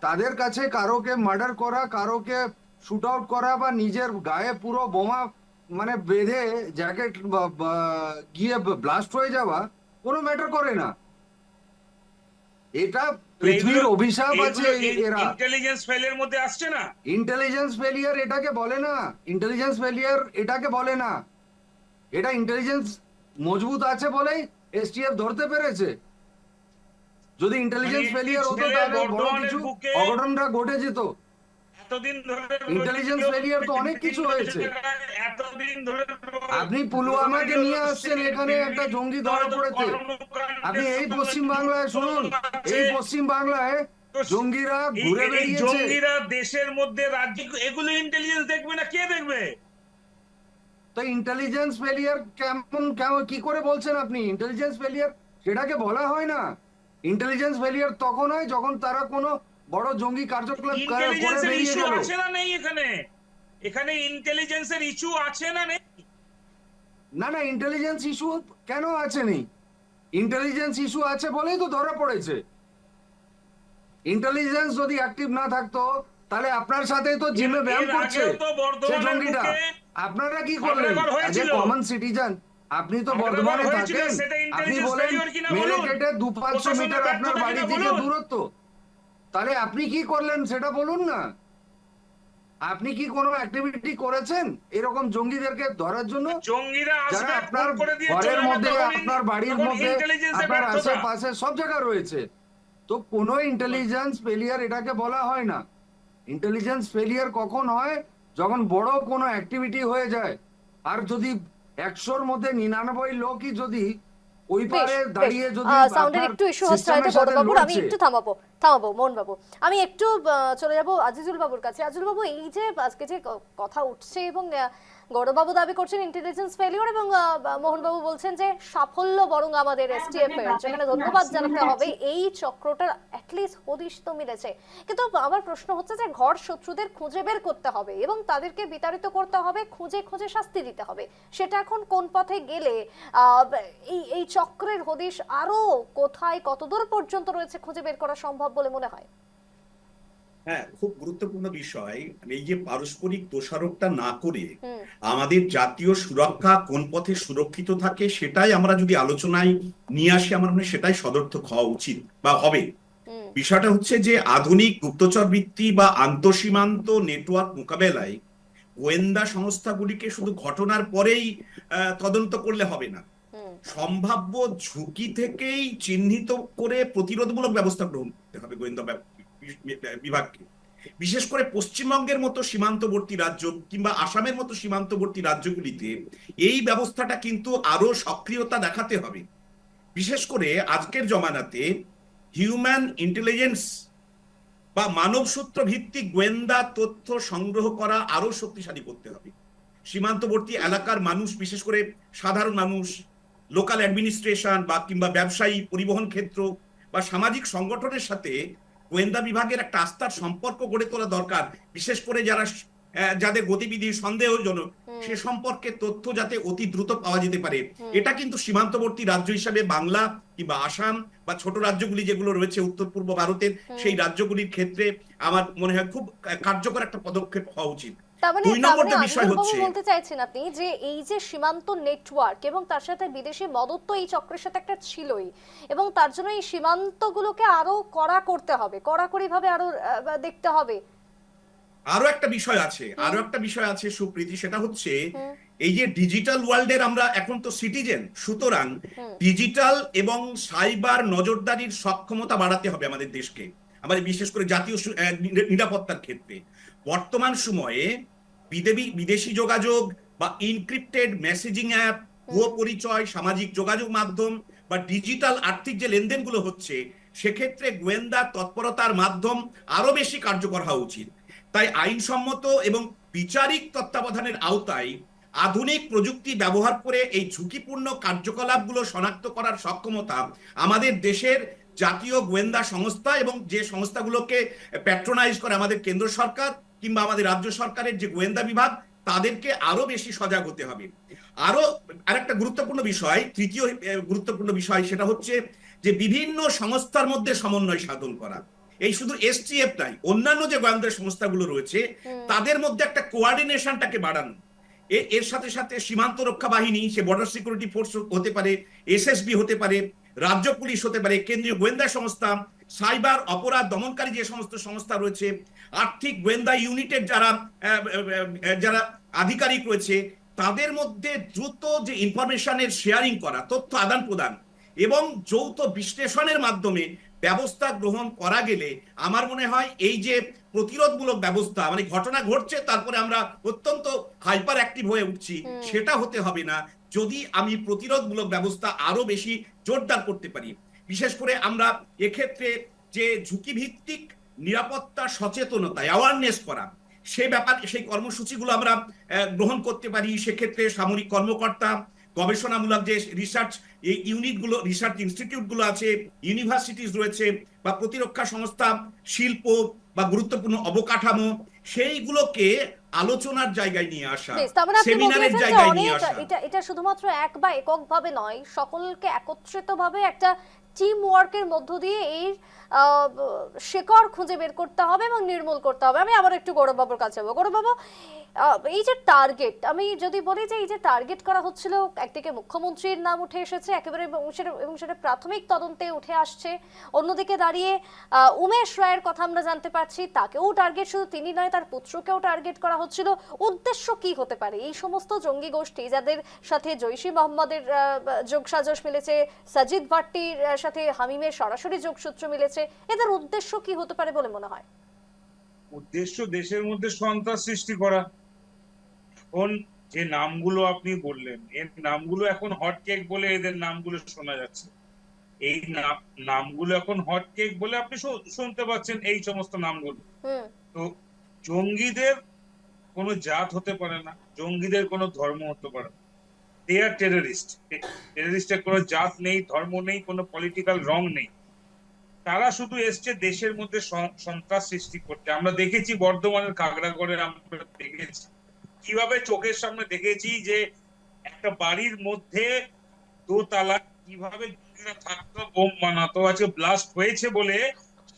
তাদের কাছে কারোকে মার্ডার করা, কারোকে শুট আউট করা বা নিজের গায়ে পুরো বোমা মানে বেঁধে জ্যাকেট গিয়ে ব্লাস্ট হয়ে যাওয়া কোনো ম্যাটার করে না। এটা পৃথিবীর অভিশাপ আছে। এরা ইন্টেলিজেন্স ফেলের মধ্যে আসছে না। ইন্টেলিজেন্স ফেলিয়ার এটাকে বলে না, ইন্টেলিজেন্স ফেলিয়ার এটাকে বলে না। এটা ইন্টেলিজেন্স মজবুত আছে বলেই এসটিএফ ধরতে পেরেছে। যদি ইন্টেলিজেন্স ফেলিয়ার হতো তাহলে বড় কিছু অঘটনটা ঘটে যেত। এতদিন ধরে ইন্টেলিজেন্স ফেলিয়ার তো অনেক কিছু হয়েছে। এতদিন ধরে আপনি পুলওয়ামাকে নিয়ে আসছেন, এখানে একটা জঙ্গি ধরা পড়েছে। আপনি এই পশ্চিম বাংলায় শুনুন, এই পশ্চিম বাংলায় তো জঙ্গিরা এই ঘুরে এই বেরিয়েছে। জঙ্গিরা দেশের মধ্যে রাজ্য, এগুলো ইন্টেলিজেন্স দেখবে না, কে দেখবে? তো ইন্টেলিজেন্স ফেলিয়ার কেমন কেমন কি করে বলছেন আপনি? ইন্টেলিজেন্স ফেলিয়ার সেটাকে বলা হয় না। ইন্টেলিজেন্স ফেলিয়ার তখন হয় যখন তারা কোনো বড় জঙ্গি কার্যকলাপ করে ইন্টেলিজেন্সের বেরিয়ে ইস্যু গেল। আছে না নেই এখানে? এখানে ইন্টেলিজেন্সের ইস্যু আছে না নেই? না না, ইন্টেলিজেন্স ইস্যু কেন আছে নেই? ইন্টেলিজেন্স ইস্যু আছে বলেই তো ধরা পড়েছে। ইন্টেলিজেন্স যদি অ্যাক্টিভ না থাকতো তাহলে আপনার সাথে তো জিমে ব্যায়াম এর করছে আগেও তো সে বর্ধমানের জঙ্গিটা। বুকে আপনারা কি করলেন খাগড়াগড় অ্যাজ এ হয়েছিল। Common citizen? আপনি তো খাগড়াগড় বর্ধমানে হয়েছিল, থাকেন, সেটা আপনি intelligence বলেন failure কিনা মেরে বলুন। কেটে 200-500 প্রশাসনের মিটার আপনার ব্যর্থতা বাড়ি কিনা থেকে বলুন। দূরত্ব। তাহলে আপনি কি করলেন সেটা বলুন না। আপনি কি কোনো অ্যাক্টিভিটি করেছেন এরকম জঙ্গিদেরকে ধরার জন্য? জঙ্গিরা যারা আসবে, আপনার ফোন করে দিয়ে ঘরের চলে যাবে, মধ্যে, তখন আপনার বাড়ির তখন মধ্যে, ইন্টেলিজেন্সের আপনার ব্যর্থতা। আশেপাশে সব জায়গায় রয়েছে। তো কোনো ইন্টেলিজেন্স ফেলিয়ার এটাকে বলা হয় না। ইন্টেলিজেন্স ফেলিয়ার কখন হয়? যখন বড় কোনো অ্যাক্টিভিটি হয়ে যায়। আর যদি 100-র মধ্যে 99 লোকই যদি ওই বেশ পারে বেশ দাঁড়িয়ে যদি সাউন্ডের আপনার একটু ইস্যু হচ্ছে হয়তো সিস্টেমের সাথে গৌরবাবুর, আমি লড়ছে, একটু থামাবো মোহনবাবু। আমি একটু চলে যাব আজিজুল বাবুর কাছে। আজিজুল বাবু, এই যে আজকে যে কথা উঠছে এবং গৌরবাবু দাবি করছেন ইন্টেলিজেন্স ফেলিওর এবং মোহনবাবু বলছেন যে সাফল্য বরং আমাদের এসটিএফ এর, যেখানে ধন্যবাদ জানাতে হবে, এই চক্রটার অ্যাটলিস্ট হদিশ তো মিলেছে। কিন্তু আমার প্রশ্ন হচ্ছে যে ঘর শত্রুদের খুঁজে বের করতে হবে এবং তাদেরকে বিতাড়িত করতে হবে, খুঁজে খুঁজে শাস্তি দিতে হবে। সেটা এখন কোন পথে গেলে এই এই চক্রের হদিশ আরো কোথায় কতদূর পর্যন্ত রয়েছে খুঁজে বের করা সম্ভব বলে মনে হয়? হ্যাঁ, খুব গুরুত্বপূর্ণ বিষয়। এই যে পারস্পরিক দোষারোপটা না করে হুম আমাদের জাতীয় সুরক্ষা কোন পথে সুরক্ষিত থাকে সেটাই আমরা যদি আলোচনায় নিয়ে আসি, আমার মনে হয় সেটাই সদর্থক হওয়া উচিত বা হবে। হুম বিষয়টা হচ্ছে যে আধুনিক গুপ্তচর বৃত্তি বা আন্তঃসীমান্ত নেটওয়ার্ক মোকাবেলায় গোয়েন্দা সংস্থাগুলিকে শুধু ঘটনার পরেই তদন্ত করলে হবে না। হুম সম্ভাব্য ঝুঁকি থেকেই চিহ্নিত করে প্রতিরোধমূলক ব্যবস্থা গ্রহণ করতে হবে গোয়েন্দা বিভাগকে। বিশেষ করে পশ্চিমবঙ্গের মতো সীমান্তবর্তী রাজ্য কিংবা আসামের মতো সীমান্তবর্তী রাজ্যগুলিতে এই ব্যবস্থাটা কিন্তু আরো সক্রিয়তা দেখাতে হবে। বিশেষ করে আজকের জমানাতে হিউম্যান ইন্টেলিজেন্স বা মানব সূত্র ভিত্তিক গোয়েন্দা তথ্য সংগ্রহ করা আরো শক্তিশালী করতে হবে। সীমান্তবর্তী এলাকার মানুষ, বিশেষ করে সাধারণ মানুষ, লোকাল অ্যাডমিনিস্ট্রেশন বা কিংবা ব্যবসায়ী, পরিবহন ক্ষেত্র বা সামাজিক সংগঠনের সাথে গোয়েন্দা বিভাগের একটা আস্থার সম্পর্ক গড়ে তোলা দরকার। বিশেষ করে যাদের গতিবিধি সন্দেহজনক, সে সম্পর্কে তথ্য যাতে অতি দ্রুত পাওয়া যেতে পারে। এটা কিন্তু সীমান্তবর্তী রাজ্য হিসাবে বাংলা কিংবা আসাম বা ছোট রাজ্যগুলি যেগুলো রয়েছে উত্তর পূর্ব ভারতের, সেই রাজ্যগুলির ক্ষেত্রে আমার মনে হয় খুব কার্যকর একটা পদক্ষেপ হওয়া উচিত। তার মানে দুই নম্বরটা বিষয় আজিজুল বাবু হচ্ছে, বলতে চাইছেন আপনি যে এই যে সীমান্ত নেটওয়ার্ক এবং তার সাথে বিদেশি মদত তো এই চক্রের সাথে একটা ছিলই, এবং তার জন্য এই সীমান্তগুলোকে আরো কড়া করতে হবে, কড়াকড়ি ভাবে আরো দেখতে হবে। আরো একটা বিষয় আছে সুপ্রীতি, সেটা হচ্ছে হুম এই যে ডিজিটাল ওয়ার্ল্ডের আমরা এখন তো সিটিজেন, সুতরাং ডিজিটাল এবং সাইবার নজরদারির সক্ষমতা বাড়াতে হবে আমাদের দেশকে, আমাদের বিশেষ করে জাতীয় নিরাপত্তার ক্ষেত্রে। বর্তমান সময়ে বিদেশি যোগাযোগ বা ইনক্রিপ্টেড মেসেজিং অ্যাপ, ভুয়ো পরিচয়, সামাজিক যোগাযোগ মাধ্যম বা ডিজিটাল আর্থিক যে লেনদেনগুলো হচ্ছে, সেক্ষেত্রে গোয়েন্দা তৎপরতার মাধ্যম আরো বেশি কার্যকর হওয়া উচিত। তাই আইনসম্মত এবং বিচারিক তত্ত্বাবধানের আওতায় আধুনিক প্রযুক্তি ব্যবহার করে এই ঝুঁকিপূর্ণ কার্যকলাপগুলো শনাক্ত করার সক্ষমতা আমাদের দেশের জাতীয় গোয়েন্দা সংস্থা এবং যে সংস্থাগুলোকে প্যাট্রোনাইজ করে আমাদের কেন্দ্র সরকার কিংবা আমাদের রাজ্য সরকারের যে গোয়েন্দা বিভাগ, তাদেরকে আরো বেশি সজাগ হতে হবে। আরো আরেকটা গুরুত্বপূর্ণ বিষয়, তৃতীয় গুরুত্বপূর্ণ বিষয়, সেটা হচ্ছে যে বিভিন্ন সংস্থার মধ্যে সমন্বয় সাধন করা। এই শুধু এসটিএফ নাই, অন্যান্য যে গোয়েন্দা সংস্থাগুলো রয়েছে তাদের মধ্যে একটা কোঅর্ডিনেশনটাকে বাড়ানো। এর সাথে সাথে সীমান্ত রক্ষা বাহিনী, সে বর্ডার সিকিউরিটি ফোর্স হতে পারে, এসএসবি হতে পারে, রাজ্য পুলিশ হতে পারে, কেন্দ্রীয় গোয়েন্দা সংস্থা, সাইবার অপরাধ দমনকারী যে সমস্ত সংস্থা রয়েছে, আর্থিক গোয়েন্দা ইউনিটের যারা আধিকারিক রয়েছে, তাদের মধ্যে দ্রুত যে ইনফরমেশনের শেয়ারিং করা, তথ্য আদান প্রদান এবং যৌথ বিশ্লেষণের মাধ্যমে ব্যবস্থা গ্রহণ করা গেলে আমার মনে হয় এই যে প্রতিরোধমূলক ব্যবস্থা, মানে ঘটনা ঘটছে তারপরে আমরা অত্যন্ত হাইপার অ্যাক্টিভ হয়ে উঠছি, সেটা হতে হবে না যদি আমি প্রতিরোধমূলক ব্যবস্থা আরো বেশি জোরদার করতে পারি। বিশেষ করে আমরা এক্ষেত্রে যে ঝুঁকিভিত্তিক নিরাপত্তা সচেতনতা অ্যাওয়ারনেস করা, সে ব্যাপার সেই কর্মসূচিগুলো আমরা গ্রহণ করতে পারি। সেক্ষেত্রে সামরিক কর্মকর্তা, গবেষণামূলক যে রিসার্চ ইউনিটগুলো, রিসার্চ ইনস্টিটিউটগুলো আছে, ইউনিভার্সিটিজ রয়েছে, বা প্রতিরক্ষা সংস্থা, শিল্প বা গুরুত্বপূর্ণ অবকাঠামো, সেইগুলোকে আলোচনার জায়গায় নিয়ে আসা, বেশ, তার মানে আপনি বলতে সেমিনারের চাইছেন যে জায়গায় নিয়ে অনেক, আসা। এটা শুধুমাত্র এক বা এককভাবে নয়, সকলকে একত্রিতভাবে একটা টিম ওয়ার্কের মধ্য দিয়ে এই শেকড় খুঁজে বের করতে হবে এবং নির্মূল করতে হবে। আমি আবার একটু গৌরববাবুর কাছে যাবো। গৌরববাবু, এই যে টার্গেট, আমি যদি বলি যে এই যে টার্গেট করা হচ্ছিল, একদিকে মুখ্যমন্ত্রীর নাম উঠে এসেছে একেবারে, এবং সেটা প্রাথমিক তদন্তে উঠে আসছে, অন্যদিকে দাঁড়িয়ে উমেশ রায়ের কথা আমরা জানতে পারছি, তাকেও টার্গেট, শুধু তিনি নয় তার পুত্রকেও টার্গেট করা হচ্ছিল। উদ্দেশ্য কি হতে পারে? এই সমস্ত জঙ্গি গোষ্ঠী যাদের সাথে জৈশি মোহাম্মদের যোগসাজশ মিলেছে, সাজিদ ভাট্টির সাথে হামিমের সরাসরি যোগসূত্র মিলেছে, এদের উদ্দেশ্য কি হতে পারে বলে মনে হয়? উদ্দেশ্য দেশের মধ্যে সন্ত্রাস সৃষ্টি করা। এখন যে নামগুলো আপনি বললেন, এর নামগুলো এখন হটকেক বলে এদের নামগুলো শোনা যাচ্ছে। এই নামগুলো এখন হটকেক বলে আপনি শুনতে পাচ্ছেন, এই সমস্ত নামগুলো। তো জঙ্গিদের কোনো জাত হতে পারে না, জঙ্গিদের কোনো ধর্ম হতে পারে না। দে আর টেররিস্ট। টেররিস্টের কোনো জাত নেই, ধর্ম নেই, কোনো পলিটিক্যাল রং নেই। তারা শুধু এসছে দেশের মধ্যে সন্ত্রাস সৃষ্টি করতে। আমরা দেখেছি বর্ধমানের খাগড়াগড়ে, আমরা দেখেছি কিভাবে, চোখের সামনে দেখেছি যে একটা বাড়ির মধ্যে দোতলা কিভাবে থাকতো, বোম বানাতো, আজকে ব্লাস্ট হয়েছে বলে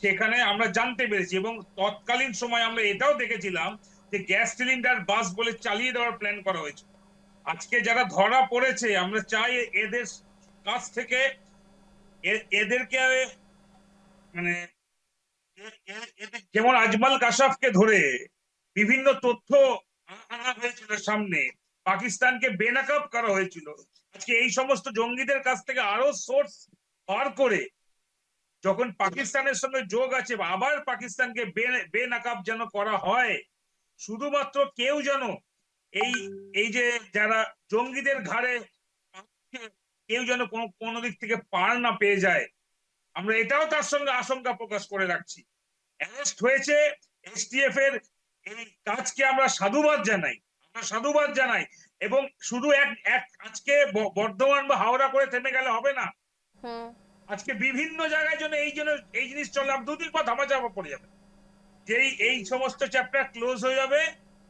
সেখানে আমরা জানতে পেরেছি। এবং তৎকালীন সময় আমরা এটাও দেখেছিলাম যে গ্যাস সিলিন্ডার বাস বলে চালিয়ে দেওয়ার প্ল্যান করা হয়েছে। আজকে যারা ধরা পড়েছে, আমরা চাই এদের কাছ থেকে এদেরকে মানে যেমন আজমাল কাসাফকে ধরে বিভিন্ন তথ্য আনা হয়েছিল সামনে, পাকিস্তানকে বেনাকাব করা হয়েছিল, আজকে এই সমস্ত জঙ্গিদের কাছ থেকে আরো সোর্স বার করে যখন পাকিস্তানের সঙ্গে যোগ আছে, আবার পাকিস্তানকে বেনাকাব যেন করা হয়। শুধুমাত্র কেউ যেন এই যে যারা জঙ্গিদের ঘাড়ে কেউ যেন কোনো দিক থেকে পার না পেয়ে যায়, আমরা এটাও তার সঙ্গে আশঙ্কা প্রকাশ করে রাখছি। অ্যারেস্ট হয়েছে এসটিএফ এর, এই কাজকে আমরা সাধুবাদ জানাই। এবং শুধু এক আজকে বর্ধমান বা হাওড়া করে থেমে গেলে হবে না। আজকে বিভিন্ন জায়গায় এই জিনিস চলে, দুদিন পর ধামাচাপা পড়ে যাবে। যেই এই সমস্ত চ্যাপ্টার ক্লোজ হয়ে যাবে,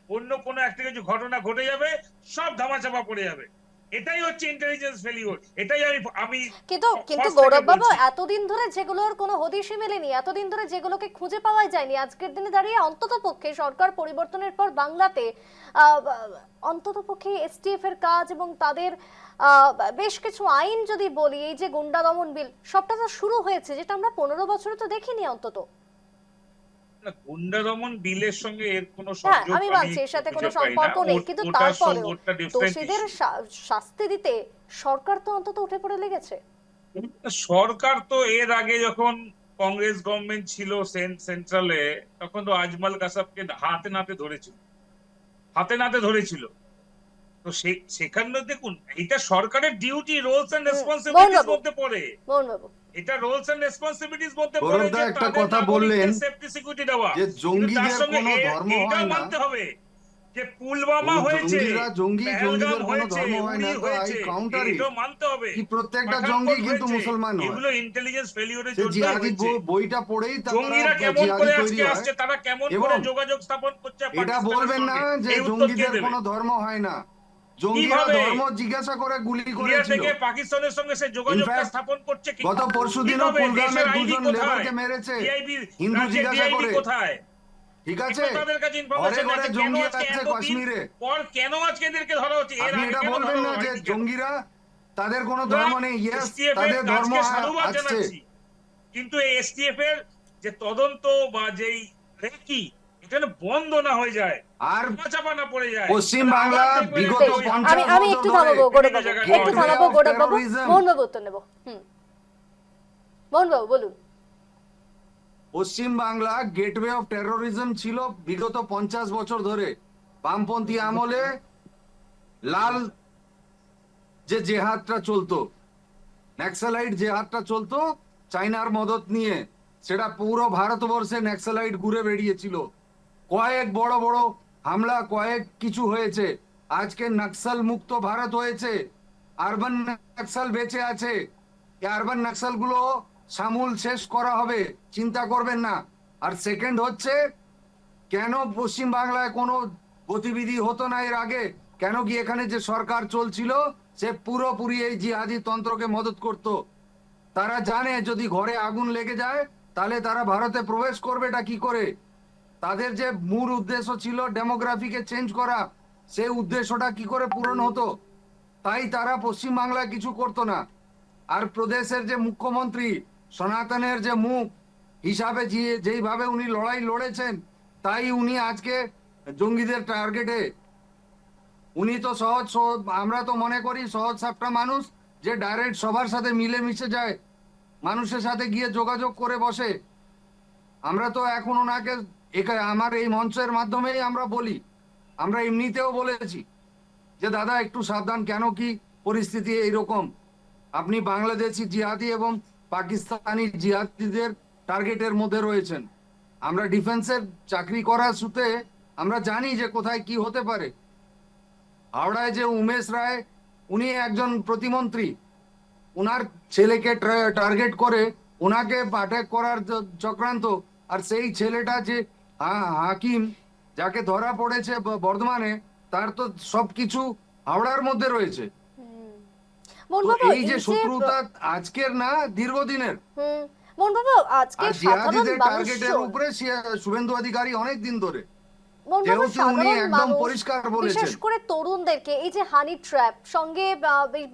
অন্য কোনো একটা কিছু ঘটনা ঘটে যাবে, সব ধামাচাপা পড়ে যাবে। এটাই হচ্ছে ইন্টেলিজেন্স ফেলিওর। এটাই আমি কিন্তু গৌরববাবু, এতদিন ধরে যেগুলোর কোনো হদিশই মেলেনি, এতদিন ধরে যেগুলোকে খুঁজে পাওয়া যায়নি, আজকের দিনে দাঁড়িয়ে অন্তত পক্ষে সরকার পরিবর্তনের পর বাংলাতে অন্তত পক্ষে এসটিএফ এর কাজ এবং তাদের বেশ কিছু আইন যদি বলি, এই যে গুন্ডা দমন বিল, সবটা তো শুরু হয়েছে, যেটা আমরা 15 বছরে তো দেখিনি অন্তত। গুন্ডা দমন বিলের সঙ্গে এর কোনো সংযোগ, আমি মানছি এর সাথে কোনো সম্পর্ক নেই, কিন্তু তারপরেও দোষীদের শাস্তি দিতে সরকার তো অন্তত উঠে পড়ে লেগেছে। সরকার তো এর আগে যখন কংগ্রেস গভর্নমেন্ট ছিল সেন্ট্রালে, তখন তো আজমাল কাসাবকে হাতে নাতে ধরেছিল। তো সেখানে দেখুন, এটা সরকারের ডিউটি, রোলস এন্ড রেসপন্সিবিলিটির মধ্যে পড়ে। এটা রোলস এন্ড রেসপন্সিবিলিটির মধ্যে পড়ে যে একটা কথা বললেন সেফটি সিকিউরিটি দেওয়া, যে জঙ্গিদের কোনো ধর্ম হয় না, মানতে হবে যে পুলওয়ামা হয়েছে, জঙ্গিদের কোনো ধর্ম হয় না, তো আই কাউন্টার ইট, এটা মানতে হবে কি প্রত্যেকটা জঙ্গি কিন্তু মুসলমান হয়। এগুলো ইন্টেলিজেন্স ফেলিওরের জন্য জিহাদি বইটা পড়েই জঙ্গিরা কেমন করে আজকে আসছে, তারা কেমন করে যোগাযোগ স্থাপন করছে। এটা বলবেন না যে জঙ্গিদের কোনো ধর্ম হয় না, জঙ্গিরা ধর্ম জিজ্ঞাসা করে গুলি করেছিল। পাকিস্তানের সঙ্গে সে যোগাযোগটা স্থাপন করছে। গত পরশুদিনও কুলগামে দুজন লেবারকে মেরেছে, হিন্দু জিজ্ঞাসা করে। কোথায়? ঠিক আছে, তাদের কাছে ঘরে ঘরে জঙ্গি আছে কাশ্মীরে। কেন আজকে এদেরকে ধরা হচ্ছে? আপনি এটা বলবেন না যে জঙ্গিরা তাদের কোনো ধর্ম নেই। ইয়েস, তাদের ধর্ম আছে, কিন্তু এই এসটিএফ এর যে তদন্ত বা যেই রেকি, এটা বন্ধ না হয়ে যায় আর চাপা না পড়ে যায়। পশ্চিম বাংলা বিগত 50 আমি একটু থামাবো গৌরববাবু, মোহনবাবু উত্তর নেব। মোহনবাবু বলুন। পশ্চিম বাংলা গেটওয়ে অফ টেরোরিজম ছিল বিগত 50 বছর ধরে। বামপন্থী আমলে লাল যে জেহাদটা চলতো, নক্সালাইট জেহাদটা চলতো, চাইনার মদত নিয়ে সেটা পুরো ভারতবর্ষে নক্সালাইট ঘুরে বেরিয়েছিল, কয়েক বড় বড় হামলা, কয়েক কিছু হয়েছে, আজকে নক্সাল মুক্ত ভারত হয়েছে, আরবান নক্সাল বেঁচে আছে। এই আরবান নক্সাল গুলো সমূল শেষ করা হবে, চিন্তা করবেন না। আর সেকেন্ড হচ্ছে, কেন পশ্চিম বাংলায় কোনো গতিবিধি হতো না এর আগে? কেন কি এখানে যে সরকার চলছিল সে পুরোপুরি এই জিহাদি তন্ত্রকে মদত করত। তারা জানে যদি ঘরে আগুন লেগে যায় তাহলে তারা ভারতে প্রবেশ করবেটা কি করে। তাদের যে মূল উদ্দেশ্য ছিল ডেমোগ্রাফিকে চেঞ্জ করা, সেই উদ্দেশ্যটা কি করে পূরণ হতো? তাই তারা পশ্চিম বাংলায় কিছু করতো না। আর প্রদেশের যে মুখ্যমন্ত্রী, সনাতনের যে মুখ হিসাবে যেইভাবে উনি লড়াই লড়েছেন, তাই উনি আজকে জঙ্গিদের টার্গেটে। উনি তো আমরা তো মনে করি সহজ সাপটা মানুষ, যে ডাইরেক্ট সবার সাথে মিলে মিশে যায়, মানুষের সাথে গিয়ে যোগাযোগ করে বসে। আমরা তো এখন ওনাকে আমার এই মঞ্চের মাধ্যমেই আমরা বলি, আমরা এমনিতেও বলেছি যে দাদা একটু সাবধান, কেন কি পরিস্থিতি এইরকম। আপনি বাংলাদেশি জিহাদি এবং পাকিস্তানি জিহাদিদের টার্গেটের মধ্যে রয়েছেন। আমরা ডিফেন্সের চাকরি করার সূত্রে আমরা জানি যে কোথায় কি হতে পারে। হাওড়ায় যে উমেশ রায়, উনি একজন প্রতিমন্ত্রী, ওনার ছেলেকে টার্গেট করে ওনাকে অ্যাটাক করার চক্রান্ত। আর সেই ছেলেটা যে হাকিম, যাকে ধরা পড়েছে বর্ধমানে, তার তো সবকিছু হাওড়ার মধ্যে রয়েছে। তো মোহনবাবু, এই যে শত্রুতা আজকের না, দীর্ঘদিনের। মোহনবাবু, আজকে আর সাধারণ জিহাদিদের টার্গেটের মানুষজন, উপরে শুভেন্দু অধিকারী অনেক দিন ধরে, মোহনবাবু, যেহেতু উনি সাধারণ একদম মানুষ, পরিষ্কার বিশেষ বলেছেন। করে তরুণদেরকে এই যে হানি ট্র্যাপ সঙ্গে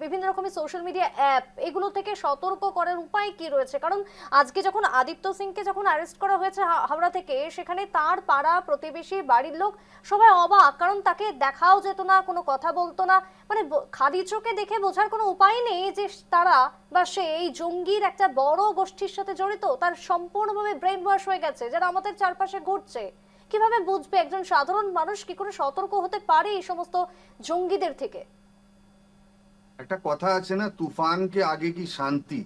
বিভিন্ন রকমের সোশ্যাল মিডিয়া অ্যাপ, এগুলো থেকে সতর্ক করার উপায় কি রয়েছে? কারণ আজকে যখন আদিত্য সিংকে যখন অ্যারেস্ট করা হয়েছে হাওড়া থেকে, সেখানে তার পাড়া প্রতিবেশী বাড়ির লোক সবাই অবাক, কারণ তাকে দেখাও যেত না, কোনো কথা বলতো না। মানে খালি চোখে দেখে বোঝার কোনো উপায় নেই যে তারা বা সে এই জঙ্গির একটা বড় গোষ্ঠীর সাথে জড়িত। তার সম্পূর্ণভাবে ব্রেন ওয়াশ হয়ে গেছে, যারা আমাদের চারপাশে ঘুরছে। কিভাবে বুঝবে একজন সাধারণ মানুষ, কি করে সতর্ক হতে পারে এই সমস্ত জঙ্গিদের থেকে? একটা কথা আছে না, তুফানকে আগে কি শান্তি।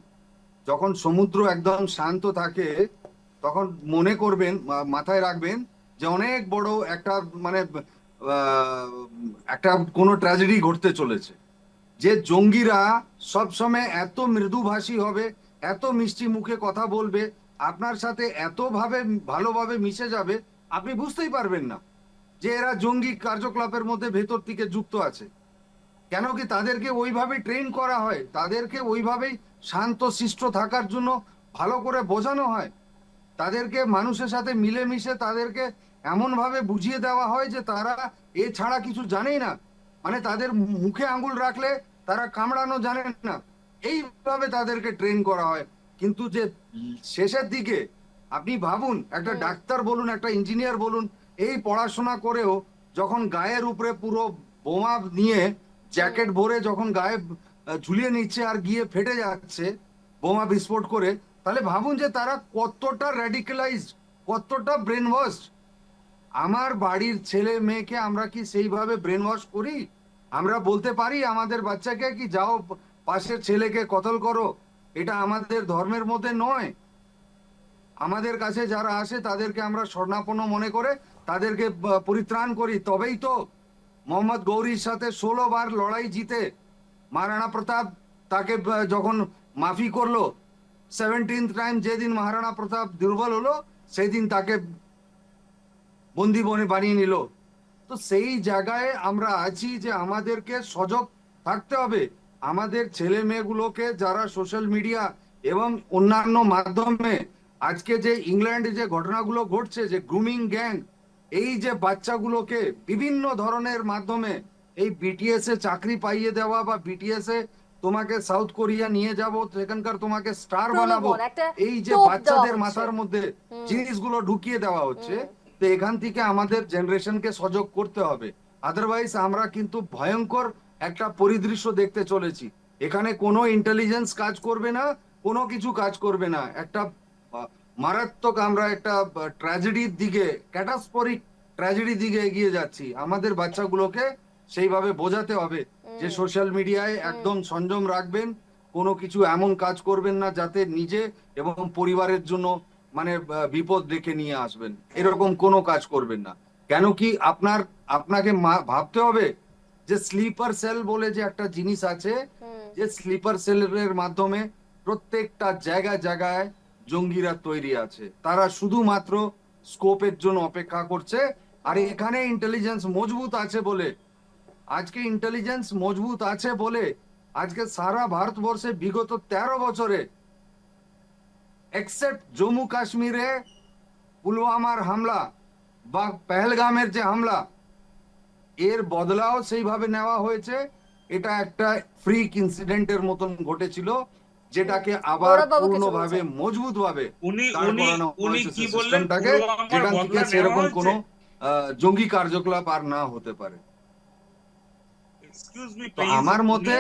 যখন সমুদ্র একদম শান্ত থাকে তখন মনে করবেন, মাথায় রাখবেন যে অনেক বড় একটা মানে একটা কোনো ট্র্যাজেডি ঘটতে চলেছে। যে জঙ্গিরা সবসময় এত মৃদুভাষী হবে, এত মিষ্টি মুখে কথা বলবে, আপনার সাথে এতভাবে ভালোভাবে মিশে যাবে, আপনি বুঝতেই পারবেন না যে এরা জঙ্গি কার্যকলাপের মধ্যে ভেতর থেকে যুক্ত আছে। কেন কি তাদেরকে ওইভাবে ট্রেন করা হয়, তাদেরকে ওইভাবেই শান্ত শিষ্ট থাকার জন্য ভালো করে বোঝানো হয়, তাদেরকে মানুষের সাথে মিলেমিশে তাদেরকে এমন ভাবে বুঝিয়ে দেওয়া হয় যে তারা এ ছাড়া কিছু জানেই না। মানে তাদের মুখে আঙ্গুল রাখলে তারা কামড়ানো জানে না, এইভাবে তাদেরকে ট্রেন করা হয়। কিন্তু যে শেষের দিকে আপনি ভাবুন, একটা ডাক্তার বলুন, একটা ইঞ্জিনিয়ার বলুন, এই পড়াশোনা করেও যখন গায়ের উপরে পুরো বোমা নিয়ে জ্যাকেট ভরে যখন গায়ে ঝুলিয়ে নিচ্ছে আর গিয়ে ফেটে যাচ্ছে বোমা বিস্ফোট করে, তাহলে ভাবুন যে তারা কতটা র্যাডিক্যালাইজড, কতটা ব্রেন ওয়াশ। আমার বাড়ির ছেলে মেয়েকে আমরা কি সেইভাবে ব্রেন ওয়াশ করি? আমরা বলতে পারি আমাদের বাচ্চাকে কি যাও পাশের ছেলেকে কতল করো? এটা আমাদের ধর্মের মধ্যে নয়। আমাদের কাছে যারা আসে তাদেরকে আমরা শরণাপন্ন মনে করে তাদেরকে পরিত্রাণ করি। তবেই তো মোহাম্মদ গৌরীর সাথে 16 বার লড়াই জিতে মহারানা প্রতাপ তাকে যখন মাফি করলো, 17th টাইম যেদিন মহারানা প্রতাপ দুর্বল হলো সেই দিন তাকে বন্দি বনে বানিয়ে নিল। তো সেই জায়গায় আমরা আছি যে আমাদেরকে সজাগ থাকতে হবে। আমাদের ছেলে মেয়েগুলোকে যারা সোশ্যাল মিডিয়া এবং অন্যান্য মাধ্যমে আজকে যে ইংল্যান্ডে যে ঘটনাগুলো ঘটছে, যে গ্রুমিং গ্যাং, এই যে বাচ্চাগুলোকে বিভিন্ন ধরনের মাধ্যমে এই বিটিএস এ চাকরি পাইয়ে দেওয়া বা বিটিএস এ তোমাকে সাউথ কোরিয়া নিয়ে যাব, সেখানকার তোমাকে স্টার বানাবো, এই যে বাচ্চাদের মাথার মধ্যে জিনিসগুলো ঢুকিয়ে দেওয়া হচ্ছে। তো এখান থেকে আমাদের জেনারেশনকে সজাগ করতে হবে, আদারওয়াইজ আমরা কিন্তু ভয়ঙ্কর একটা পরিদৃশ্য দেখতে চলেছি। এখানে কোনো ইন্টেলিজেন্স কাজ করবে না, কোনো কিছু কাজ করবে না। একটা মারাত্মক আমরা একটা ট্র্যাজেডির দিকে, ক্যাটাস্ট্রফিক ট্র্যাজেডির দিকে এগিয়ে যাচ্ছি। আমাদের বাচ্চাগুলোকে সেইভাবে বোঝাতে হবে যে সোশ্যাল মিডিয়ায় একদম সংযম রাখবেন, কোনো কিছু এমন কাজ করবেন না যাতে নিজে এবং পরিবারের জন্য মানে বিপদ ডেকে নিয়ে আসবেন, এরকম কোনো কাজ করবেন না। কেন কি আপনাকে ভাবতে হবে যে স্লিপার সেল বলে যে একটা জিনিস আছে, যে স্লিপার সেলের মাধ্যমে প্রত্যেকটা জায়গায় জায়গায় জঙ্গিরা তৈরি আছে, তারা শুধুমাত্র স্কোপের জন্য অপেক্ষা করছে। আর এখানে ইন্টেলিজেন্স মজবুত আছে বলে, আজকে ইন্টেলিজেন্স মজবুত আছে বলে আজকে সারা ভারতবর্ষে বিগত 13 বছরে এক্সেপ্ট জম্মু কাশ্মীরে পুলওয়ামার হামলা বা পেহেলগামের যে হামলা, এর বদলাও সেইভাবে নেওয়া হয়েছে। এটা একটা ফ্রিক ইনসিডেন্টের মতন ঘটেছিল, যেটাকে আবার গৌরববাবু কিছু পূর্ণভাবে বলছেন। মজবুত ভাবে উনি দাঁড় উনি করানো উনি হয়েছে কি বললেন? সিস্টেমটাকে, পুলওয়ামার যেখান থেকে বদলা নেওয়া সেরকম হয়েছে? কোনো জঙ্গি কার্যকলাপ আর না হতে পারে। এক্সকিউজ মি তো প্লিজ, আমার মতে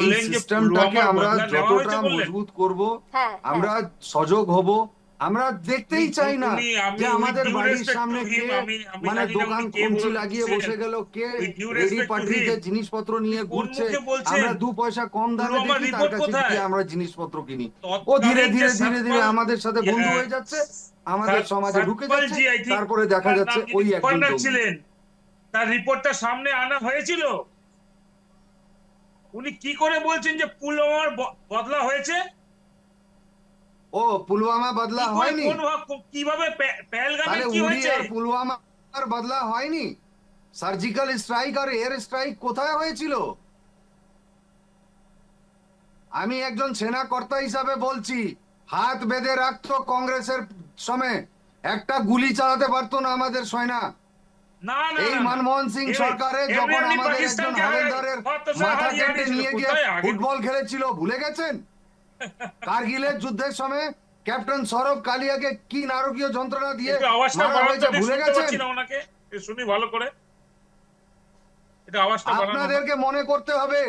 এই সিস্টেমটাকে আমরা যতটা মজবুত করব, হ্যাঁ, আমরা সজাগ হব। আমরা দেখতেই চাই না আমি যে আমাদের with due বাড়ির respect সামনে to কে him, আমি মানে জানি না দোকান উনি কে কঞ্চি লাগিয়ে বলছেন। বসে গেল, কে With due ready respect to পাটিতে him, জিনিসপত্র নিয়ে কোন ঘুরছে, মুখে বলছেন? আমরা 2 পয়সা কম দামে পুলওয়ামার দেখি তার রিপোর্ট কাছে কোথায়? গিয়ে আমরা জিনিসপত্র কিনি। ও তৎকালীন ধীরে যে ধীরে ধীরে ধীরে সতপাল- আমাদের সাথে বন্ধু হয়ে যাচ্ছে, আমাদের সমাজে ঢুকে সতপাল যাচ্ছে, জি, I think তারপরে দেখা তার যাচ্ছে নাম যিনি ওই একজন গভর্নর জঙ্গি। ছিলেন, তার রিপোর্টটা সামনে আনা হয়েছিল। উনি কি করে বলছেন যে পুলওয়ামার বদলা হয়েছে? ও পুলওয়ামা বদলা কি করে, হয়নি? কিভাবে পেহেলগামে তাহলে কি উড়ি হয়েছে? আর পুলওয়ামার বদলা হয়নি? সার্জিক্যাল স্ট্রাইক আর এয়ার স্ট্রাইক কোথায় হয়েছিল? আমি একজন সেনাকর্তা হিসাবে বলছি, হাত বেঁধে রাখতো কংগ্রেসের সময়, একটা গুলি চালাতে পারতো না আমাদের সৈনা। না না এই না, না। মনমোহন সিং সরকারে যখন এমনি আমাদের একজন পাকিস্তানকে হাওলদারের মাথা কেটে নিয়ে গিয়ে কোথায় আগে? ফুটবল খেলেছিল, ভুলে গেছেন? কারগিলের যুদ্ধের সময় ক্যাপ্টেন সৌরভ কালিয়াকে কি নারকীয় যন্ত্রণা দিয়ে একটু আওয়াজটা মারা বাড়ান তো, হয়েছে, ঠিক ভুলে শুনতে গেছেন? পাচ্ছি না ওনাকে, একটু শুনি ভালো করে। এটা আওয়াজটা বাড়ানো। আপনাদেরকে মনে করতে হবে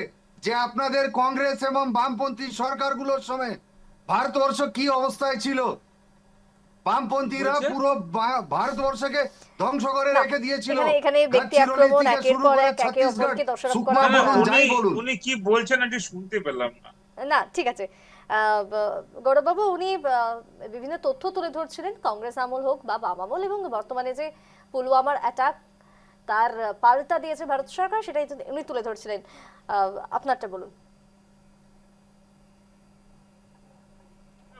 যে আপনাদের কংগ্রেস এবং বামপন্থী সরকারগুলোর সময় ভারতবর্ষ কি অবস্থায় ছিল। বামপন্থীরা বলছে? পুরো ভারতবর্ষকে ধ্বংস করে না, রেখে দিয়েছিল। এখানে ব্যক্তি গাদচিরলি আক্রমণ থেকে একের শুরু পর করে এক একে ছত্তিশগড়, অপরকে দোষারোপ সুকমা করা। বলুন, যাই বলুন। উনি কি বলছেন একটু শুনতে পেলাম না। না, ঠিক আছে। গৌরববাবু, উনি বিভিন্ন তথ্য তুলে ধরছিলেন, কংগ্রেস আমল হোক বা বাম আমল, এবং বর্তমানে যে পুলওয়ামার অ্যাটাক তার পাল্টা দিয়েছে ভারত সরকার, সেটাই উনি তুলে ধরছিলেন। আপনারটা বলুন।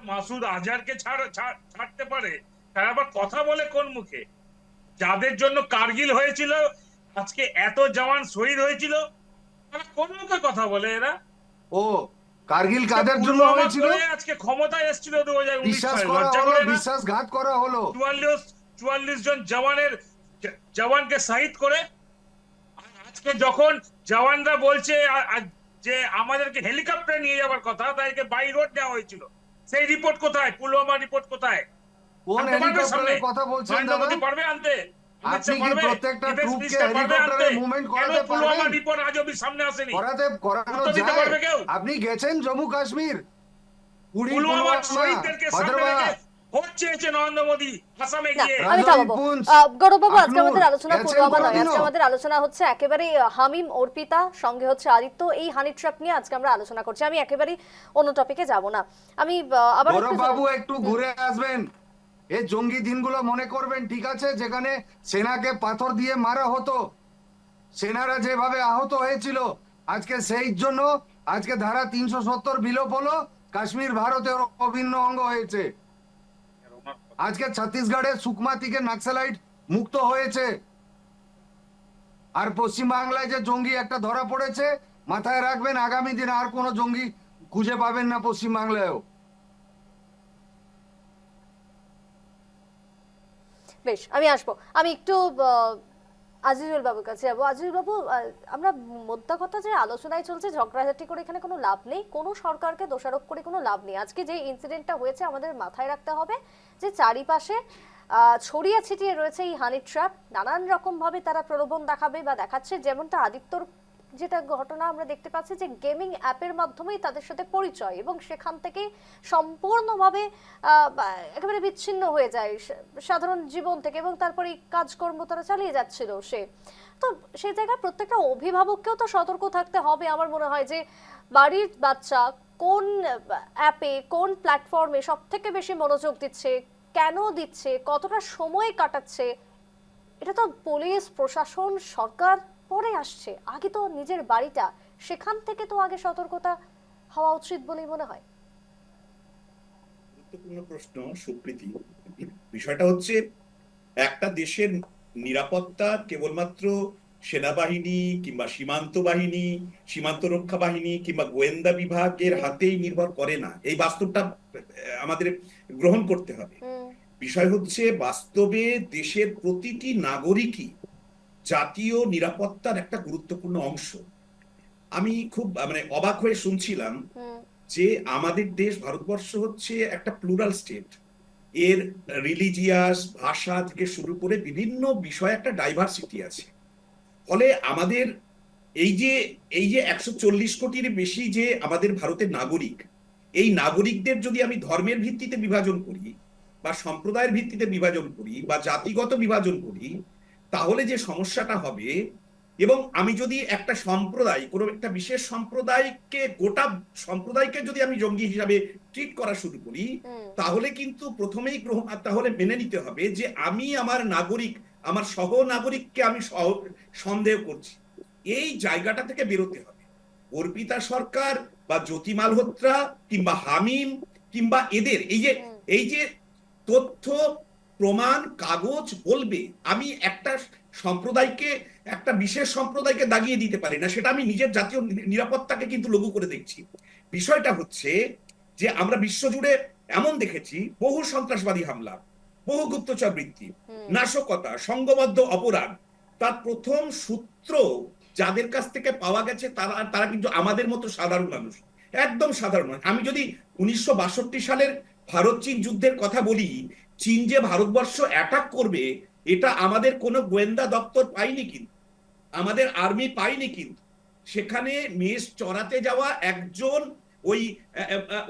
মাসুদ আজহারকে ছাড়তে পারে, তারা আবার কথা বলে কোন মুখে? যাদের জন্য কারগিল হয়েছিল, আজকে এত জওয়ান শহীদ হয়েছিল, তারা কোন মুখে কথা বলে এরা? ও কারগিল কাদের জন্য পুলওয়ামা হয়েছিল? করে আজকে ক্ষমতায় এসেছিল 2019 বিশ্বাস সালে, করা লজ্জা হলো, করে না? বিশ্বাসঘাত করা হলো। 44 জন জওয়ানকে শহীদ করে, আর আজকে যখন জওয়ানরা বলছে যে আমাদেরকে হেলিকপ্টারে নিয়ে যাওয়ার কথা, তাইকে বাই রোড নেওয়া হয়েছিল, সেই রিপোর্ট কোথায়? পুলওয়ামা রিপোর্ট কোথায়? কোন আনতে পারবে সামনে? হেলিকপ্টারের কথা বলছেন নরেন্দ্র দাদা? মোদী পারবে আনতে? অমিত আপনি শাহ কি পারবে? প্রত্যেকটা ডিফেন্স ট্রুপকে মিনিস্টার পারবে আনতে? হেলিকপ্টারে মুভমেন্ট কেন করাতে পুলওয়ামা পারবেন? রিপোর্ট আজ অব্দি সামনে আসেনি? করানো উত্তর দিতে পারবে যায়। কেউ? আপনি গেছেন জম্মু কাশ্মীর, উড়ি, পুলওয়ামার পুলওয়ামা, শহীদদেরকে সামনে ভদ্রবা, রেখে ভোট চেয়েছে নরেন্দ্র মোদী আসামে না, গিয়ে। আমি থামাবো। রাজৌরি, গৌরববাবু, আজকে আখনুর, আমাদের আলোচনা গেছেন পুলওয়ামা নয়, কোনোদিনও? আজকে আমাদের আলোচনা হচ্ছে একেবারে হামিম, অর্পিতা, সঙ্গে হচ্ছে আদিত্য, এই হানি ট্র্যাপ নিয়ে আজকে আমরা আলোচনা করছি। আমি একেবারেই অন্য টপিকে যাব না। আমি আবার গৌরব বাবু একটু ঘুরে আসবেন, এই জঙ্গি দিনগুলো মনে করবেন, ঠিক আছে? যেখানে সেনাকে পাথর দিয়ে মারা হতো, সেনারা যেভাবে আহত হয়েছিল, আজকে সেই জন্য আজকে ধারা 370 বিলোপ হলো, কাশ্মীর ভারতের অভিন্ন অঙ্গ হয়েছে। আজকে ছত্তিশগড়ের সুকমা থেকে নাক্সালাইট মুক্ত হয়েছে। আর পশ্চিমবাংলায় যে জঙ্গি একটা ধরা পড়েছে, মাথায় রাখবেন আগামী দিনে আর কোনো জঙ্গি খুঁজে পাবেন না পশ্চিমবাংলায়ও। বেশ, আমি আসবো। আমি একটু আজিজুল বাবুর কাছে যাবো। আজিজুল বাবু, আমরা মোদ্দা কথা যে আলোচনায় চলছে, ঝগড়াঝাটি করে এখানে কোনো লাভ নেই, কোনো সরকারকে দোষারোপ করে কোনো লাভ নেই। আজকে যে ইনসিডেন্টটা হয়েছে, আমাদের মাথায় রাখতে হবে যে চারিপাশে ছড়িয়ে ছিটিয়ে রয়েছে এই হানি ট্র্যাপ। নানান রকম ভাবে তারা প্রলোভন দেখাবে বা দেখাচ্ছে, যেমনটা আদিত্যর যেটা ঘটনা আমরা দেখতে পাচ্ছি, যে গেমিং অ্যাপের মাধ্যমেই তাদের সাথে পরিচয়, এবং সেখান থেকে সম্পূর্ণভাবে একেবারে বিচ্ছিন্ন হয়ে যায় সাধারণ জীবন থেকে, এবং তারপরে এই কাজকর্ম তারা চালিয়ে যাচ্ছিল। তো সেই জায়গায় প্রত্যেকটা অভিভাবককেও তো সতর্ক থাকতে হবে। আমার মনে হয় যে বাড়ির বাচ্চা কোন অ্যাপে, কোন প্ল্যাটফর্মে সব থেকে বেশি মনোযোগ দিচ্ছে, কেন দিচ্ছে, কতটা সময় কাটাচ্ছে, এটা তো পুলিশ প্রশাসন সরকার পরে আসছে, আগে তো নিজের বাড়িটা, সেখান থেকে তো আগে সতর্কতা হওয়া উচিত বলেই মনে হয়। গুরুত্বপূর্ণ প্রশ্ন সুপ্রীতি। বিষয়টা হচ্ছে, একটা দেশের নিরাপত্তা কেবলমাত্র সেনাবাহিনী কিংবা সীমান্ত বাহিনী, সীমান্ত রক্ষা বাহিনী কিংবা গোয়েন্দা বিভাগের হাতেই নির্ভর করে না, এই বাস্তবটা আমাদের গ্রহণ করতে হবে। বিষয় হচ্ছে, বাস্তবে দেশের প্রতিটি নাগরিকই জাতীয় নিরাপত্তার একটা গুরুত্বপূর্ণ অংশ। আমি খুব অবাক হয়ে শুনছিলাম যে আমাদের দেশ ভারতবর্ষ হচ্ছে একটা প্লুরাল স্টেট। এর রিলিজিয়াস ভাষা থেকে শুরু করে বিভিন্ন বিষয়ে একটা ডাইভার্সিটি আছে। ফলে আমাদের এই যে 140 কোটির বেশি যে আমাদের ভারতের নাগরিক, এই নাগরিকদের যদি আমি ধর্মের ভিত্তিতে বিভাজন করি বা সম্প্রদায়ের ভিত্তিতে বিভাজন করি বা জাতিগত বিভাজন করি, তাহলে যে সমস্যাটা হবে, এবং আমি যদি একটা সম্প্রদায়, কোনো একটা বিশেষ সম্প্রদায়কে, গোটা সম্প্রদায়কে যদি আমি জঙ্গি হিসাবে ট্রিট করা শুরু করি, তাহলে কিন্তু প্রথমেই তাহলে মেনে নিতে হবে যে আমি আমার নাগরিক, আমার সহ নাগরিককে আমি সন্দেহ করছি। এই জায়গাটা থেকে বেরোতে হবে। অর্পিতা সরকার বা জ্যোতি মালহোত্রা কিংবা হামিম কিংবা এদের এই যে তথ্য প্রমাণ কাগজ বলবে, আমি একটা সম্প্রদায়কে, একটা বিশেষ সম্প্রদায়কে দাগিয়ে দিতে পারি না, সেটা আমি নিজের জাতীয় নিরাপত্তাকে কিন্তু লঘু করে দেখছি। বিষয়টা হচ্ছে যে আমরা বিশ্বজুড়ে এমন দেখেছি বহু সন্ত্রাসবাদী হামলা, বহু গুপ্তচর বৃত্তি, নাশকতা, সংঘবদ্ধ অপরাধ, তার প্রথম সূত্র যাদের কাছ থেকে পাওয়া গেছে তারা কিন্তু আমাদের মতো সাধারণ মানুষ, একদম সাধারণ মানুষ। আমি যদি 1962 সালের ভারত চীন যুদ্ধের কথা বলি, চীন যে ভারতবর্ষ অ্যাটাক করবে, এটা আমাদের কোনো গোয়েন্দা দপ্তর পাইনি, কিন্তু আমাদের আর্মি পাইনি, কিন্তু সেখানে মেষ চড়াতে যাওয়া একজন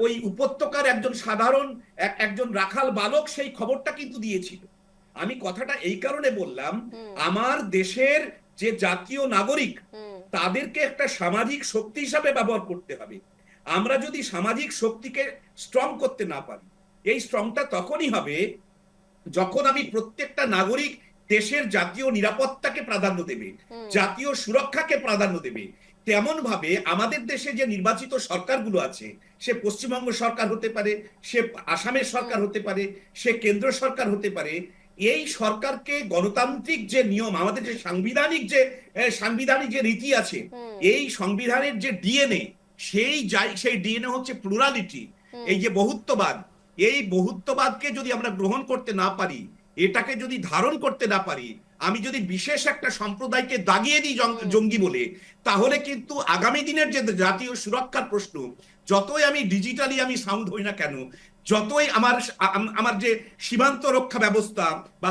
ওই উপত্যকার একজন সাধারণ একজন রাখাল বালক সেই খবরটা কিন্তু দিয়েছিল। আমি কথাটা এই কারণে বললাম, আমার দেশের যে জাতীয় নাগরিক, তাদেরকে একটা সামাজিক শক্তি হিসাবে ব্যবহার করতে হবে। আমরা যদি সামাজিক শক্তিকে স্ট্রং করতে না পারি, এই স্ট্রংটা তখনই হবে যখন আমি প্রত্যেকটা নাগরিক দেশের জাতীয় নিরাপত্তাকে প্রাধান্য দেবে, জাতীয় সুরক্ষাকে প্রাধান্য দেবে। তেমন ভাবে আমাদের দেশে যে নির্বাচিত সরকারগুলো আছে, সে পশ্চিমবঙ্গ সরকার হতে পারে, সে আসামের সরকার হতে পারে, সে কেন্দ্র সরকার হতে পারে, এই সরকারকে গণতান্ত্রিক যে নিয়ম, আমাদের যে সাংবিধানিক যে রীতি আছে, এই সংবিধানের যে ডিএনএ, সেই ডিএনএ হচ্ছে প্লুরালিটি, এই যে বহুত্ববাদ, এই বহুত্ববাদকে যদি আমরা গ্রহণ করতে না পারি, এটাকে যদি ধারণ করতে না পারি, আমি যদি বিশেষ একটা সম্প্রদায়কে দাগিয়ে দিই জঙ্গি বলে, তাহলে কিন্তু আগামী দিনের যে জাতীয় সুরক্ষার প্রশ্ন, যতই আমি ডিজিটালি আমি সাউন্ড হই না কেন, যতই আমার যে সীমান্ত রক্ষা ব্যবস্থা বা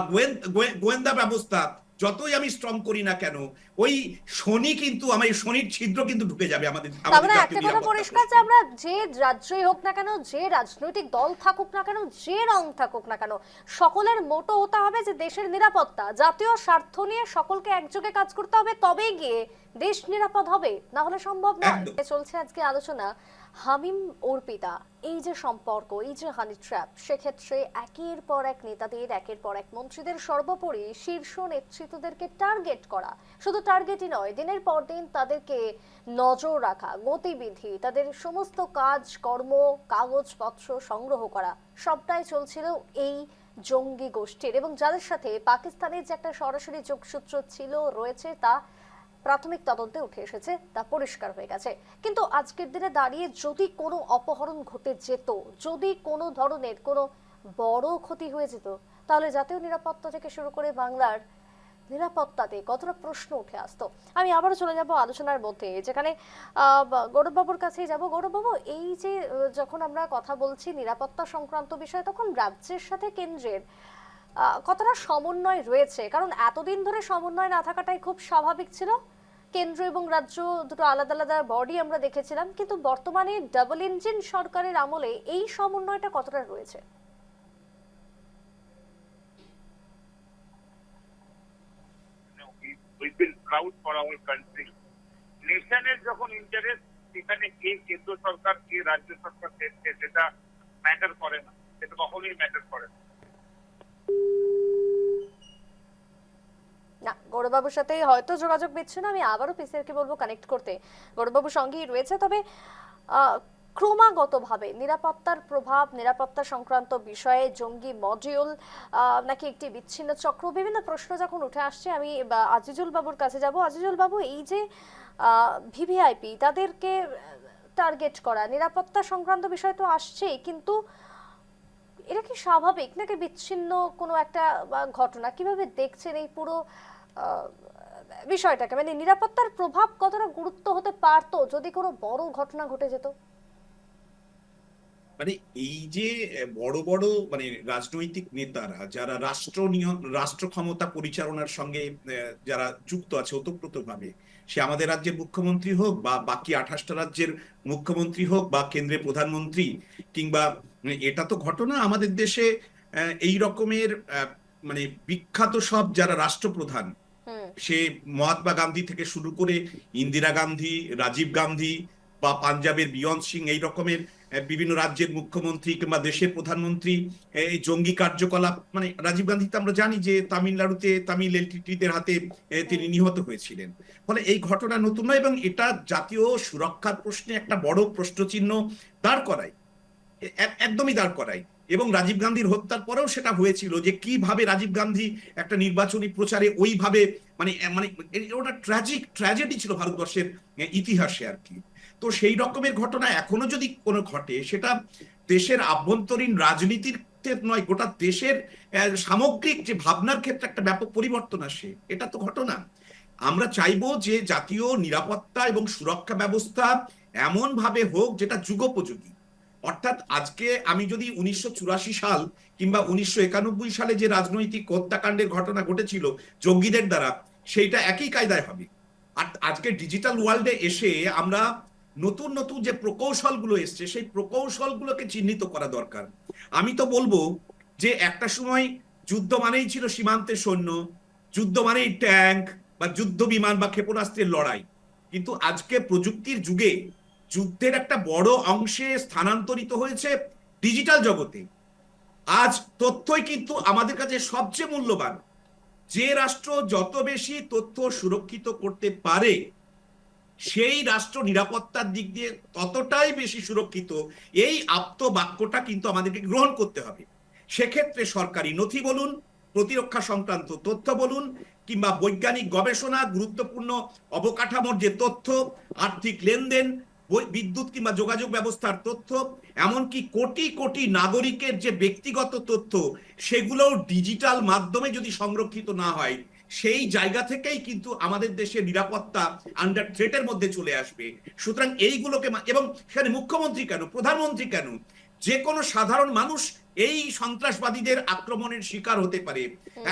গোয়েন্দা ব্যবস্থা যতই আমি স্ট্রং করি না কেন, ওই শনি কিন্তু শনির ছিদ্র কিন্তু ঢুকে যাবে আমাদের একটা কথা পরিষ্কার যে আমরা যে রাজ্যই হোক না কেন, যে রাজনৈতিক দল থাকুক না কেন, যে রং থাকুক না কেন, সকলের মোটো হতে হবে যে দেশের নিরাপত্তা, জাতীয় স্বার্থ নিয়ে সকলকে একযোগে কাজ করতে হবে, তবেই গিয়ে দেশ নিরাপদ হবে, না হলে সম্ভব নয়। চলছে আজকে আলোচনা হামিম অর্পিতা, এই যে সম্পর্ক, এই যে হানি ট্র্যাপ, সেক্ষেত্রে একের পর এক নেতাদের, একের পর এক মন্ত্রীদের, সর্বোপরি শীর্ষ নেতৃত্বদেরকে টার্গেট করা, শুধু টার্গেটই নয়, দিনের পর দিন তাদেরকে নজর রাখা, গতিবিধি, তাদের সমস্ত কাজ কর্ম, কাগজপত্র সংগ্রহ করা, সবটাই চলছিল এই জঙ্গি গোষ্ঠীর, এবং যাদের সাথে পাকিস্তানের যে একটা সরাসরি যোগসূত্র ছিল, রয়েছে, তা প্রাথমিক তদন্তে উঠে এসেছে, তা পরিষ্কার হয়ে গেছে। কিন্তু আজকের দিনে দাঁড়িয়ে যদি কোনো অপহরণ ঘটে যেত, যদি কোনো ধরনের কোনো বড় ক্ষতি হয়ে যেত, তাহলে জাতীয় নিরাপত্তা থেকে শুরু করে বাংলার নিরাপত্তাতে কতটা প্রশ্ন উঠে আসতো। আমি আবারও চলে যাব আলোচনার মধ্যে, যেখানে গৌরববাবুর কাছেই যাব। গৌরববাবু, এই যে যখন আমরা কথা বলছি নিরাপত্তা সংক্রান্ত বিষয়, তখন রাজ্যের সাথে কেন্দ্রের কতটা সমন্বয় রয়েছে? কারণ এতদিন ধরে সমন্বয় না থাকাটাই খুব স্বাভাবিক ছিল, কেন্দ্র এবং রাজ্য দুটো আলাদা আলাদা বডি আমরা দেখেছিলাম, কিন্তু বর্তমানে ডাবল ইঞ্জিন সরকারের আমলে এই সমন্বয়টা কতটা রয়েছে? We feel proud for our country. নেশনের যখন ইন্টারেস্ট, সেখানে কে কেন্দ্র সরকার কে রাজ্য সরকার সেটা ম্যাটার করে না, সেটা কখনোই ম্যাটার করে না। না, গৌরববাবুর সাথে হয়তো যোগাযোগ বিচ্ছিন্ন, আমি আবারও পিসিআরকে বলবো কানেক্ট করতে। গৌরববাবু সঙ্গেই রয়েছে, তবে ক্রমাগতভাবে নিরাপত্তার প্রভাব, নিরাপত্তা সংক্রান্ত বিষয়ে জঙ্গি মডিউল নাকি একটি বিচ্ছিন্ন চক্র, বিভিন্ন প্রশ্ন যখন উঠে আসছে, আমি আজিজুল বাবুর কাছে যাব। আজিজুল বাবু, এই যে ভিভিআইপি তাদেরকে টার্গেট করা, নিরাপত্তা সংক্রান্ত বিষয় তো আসছেই, কিন্তু এটা কি স্বাভাবিক নাকি বিচ্ছিন্ন কোনো একটা ঘটনা? কিভাবে দেখছেন এই পুরো আহ, বিষয়টাকে? মানে নিরাপত্তার প্রভাব কতটা গুরুত্ব হতে পারতো যদি কোনো বড় ঘটনা ঘটে যেত? মানে এই যে বড় বড় মানে রাজনৈতিক নেতারা যারা রাষ্ট্র ক্ষমতা পরিচালনার সঙ্গে যারা যুক্ত আছে ওতপ্রোতভাবে, সে আমাদের রাজ্যের মুখ্যমন্ত্রী হোক বা বাকি 28টা রাজ্যের মুখ্যমন্ত্রী হোক বা কেন্দ্রের প্রধানমন্ত্রী, কিংবা এটা তো ঘটনা আমাদের দেশে এই রকমের মানে বিখ্যাত সব যারা রাষ্ট্রপ্রধান, হুম। সে মহাত্মা গান্ধী থেকে শুরু করে ইন্দিরা গান্ধী, রাজীব গান্ধী বা পাঞ্জাবের বিয়ন্ত সিং, এই রকমের বিভিন্ন রাজ্যের মুখ্যমন্ত্রী কিংবা দেশের প্রধানমন্ত্রী এই জঙ্গি কার্যকলাপ, মানে রাজীব গান্ধী তো আমরা জানি যে তামিলনাড়ুতে তামিল এলটিটিদের হাতে তিনি নিহত হয়েছিলেন। ফলে এই ঘটনা নতুন নয় এবং এটা জাতীয় সুরক্ষার প্রশ্নে একটা বড় প্রশ্নচিহ্ন দাঁড় করায়, একদমই দাঁড় করায়। এবং রাজীব গান্ধীর হত্যার পরেও সেটা হয়েছিল যে কিভাবে রাজীব গান্ধী একটা নির্বাচনী প্রচারে ওইভাবে মানে মানে ওটা ট্র্যাজেডি ছিল ভারতবর্ষের ইতিহাসে আর কি। তো সেই রকমের ঘটনা এখনো যদি কোনো ঘটে, সেটা দেশের আভ্যন্তরীণ রাজনীতির নয়, গোটা দেশের সামগ্রিক যে ভাবনার ক্ষেত্রে একটা ব্যাপক পরিবর্তন আসে, এটা তো ঘটনা। আমরা চাইবো যে জাতীয় নিরাপত্তা এবং সুরক্ষা ব্যবস্থা এমন ভাবে হোক যেটা যুগোপযোগী। অর্থাৎ আজকে আমি যদি 1984 সাল কিংবা 1991 সালে যে রাজনৈতিক হত্যাকাণ্ডের ঘটনা ঘটেছিল জঙ্গিদের দ্বারা, সেইটা একই কায়দায় হবে। আর আজকে ডিজিটাল ওয়ার্ল্ডে এসে আমরা নতুন নতুন যে প্রকৌশলগুলো এসছে, সেই প্রকৌশলগুলোকে চিহ্নিত করা দরকার। আমি তো বলবো যে একটা সময় যুদ্ধ মানেই ছিল সীমান্তের সৈন্য, যুদ্ধ মানেই ট্যাঙ্ক বা যুদ্ধ বিমান বা ক্ষেপণাস্ত্রের লড়াই। কিন্তু আজকে প্রযুক্তির যুগে যুদ্ধের একটা বড় অংশে স্থানান্তরিত হয়েছে ডিজিটাল জগতে। আজ তথ্যই কিন্তু আমাদের কাছে সবচেয়ে মূল্যবান। যে রাষ্ট্র যত বেশি তথ্য সুরক্ষিত করতে পারে, সেই রাষ্ট্র নিরাপত্তার দিক দিয়ে ততটাই বেশি সুরক্ষিত। এই আপ্ত বাক্যটা কিন্তু আমাদেরকে গ্রহণ করতে হবে। সেক্ষেত্রে সরকারি নথি বলুন, প্রতিরক্ষা সংক্রান্ত তথ্য বলুন, কিংবা বৈজ্ঞানিক গবেষণা, গুরুত্বপূর্ণ অবকাঠামোর যে তথ্য, আর্থিক লেনদেন, বিদ্যুৎ কিংবা যোগাযোগ ব্যবস্থার তথ্য, এমনকি কোটি কোটি নাগরিকের যে ব্যক্তিগত তথ্য, সেগুলোও ডিজিটাল মাধ্যমে যদি সংরক্ষিত না হয়, সেই জায়গা থেকেই কিন্তু আমাদের দেশের নিরাপত্তা আন্ডার থ্রেটের মধ্যে চলে আসবে। সুতরাং এইগুলোকে, এবং সেখানে মুখ্যমন্ত্রী কেন, প্রধানমন্ত্রী কেন, যে কোনো সাধারণ মানুষ এই সন্ত্রাসবাদীদের আক্রমণের শিকার হতে পারে।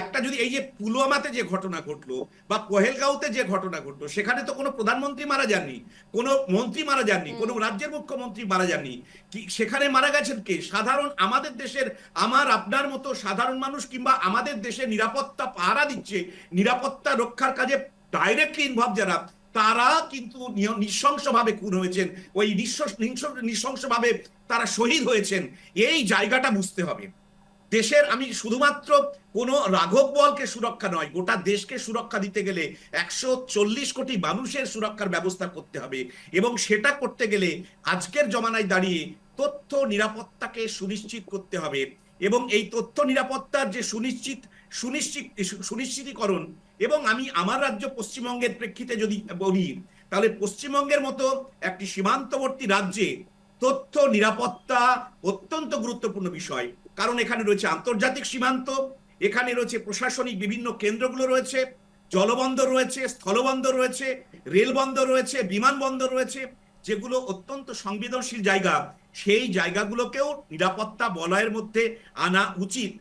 একটা যদি এই যে পুলওয়ামাতে যে ঘটনা ঘটলো বা পহেলগাঁওতে যে ঘটনা ঘটলো, সেখানে তো কোনো প্রধানমন্ত্রী মারা যাননি, কোনো মন্ত্রী মারা যাননি, কোনো রাজ্যের মুখ্যমন্ত্রী মারা যাননি। কি সেখানে মারা গেছেন কে? সাধারণ আমাদের দেশের, আমার আপনার মতো সাধারণ মানুষ, কিংবা আমাদের দেশে নিরাপত্তা পাহারা দিচ্ছে, নিরাপত্তা রক্ষার কাজে ডাইরেক্টলি ইনভলভ যারা, তারা কিন্তু নৃশংসভাবে খুন হয়েছেন, ওই নৃশংসভাবে তারা শহীদ হয়েছেন। এই জায়গাটা বুঝতে হবে দেশের। আমি শুধুমাত্র কোনো রাঘব বোয়ালকে সুরক্ষা নয়, গোটা দেশকে সুরক্ষা দিতে গেলে 140 কোটি মানুষের সুরক্ষার ব্যবস্থা করতে হবে। এবং সেটা করতে গেলে আজকের জমানায় দাঁড়িয়ে তথ্য নিরাপত্তাকে সুনিশ্চিত করতে হবে। এবং এই তথ্য নিরাপত্তার যে সুনিশ্চিতীকরণ, এবং আমি আমার রাজ্য পশ্চিমবঙ্গের প্রেক্ষিতে যদি বলি, তাহলে পশ্চিমবঙ্গের মতো একটি সীমান্তবর্তী রাজ্যে তথ্য নিরাপত্তা অত্যন্ত গুরুত্বপূর্ণ বিষয়। কারণ এখানে রয়েছে আন্তর্জাতিক সীমান্ত, এখানে রয়েছে প্রশাসনিক বিভিন্ন কেন্দ্রগুলো রয়েছে, জলবন্দর রয়েছে, স্থলবন্দর রয়েছে, রেলবন্দর রয়েছে, বিমানবন্দর রয়েছে, যেগুলো অত্যন্ত সংবেদনশীল জায়গা। সেই জায়গাগুলোকেও নিরাপত্তা বলয়ের মধ্যে আনা উচিত।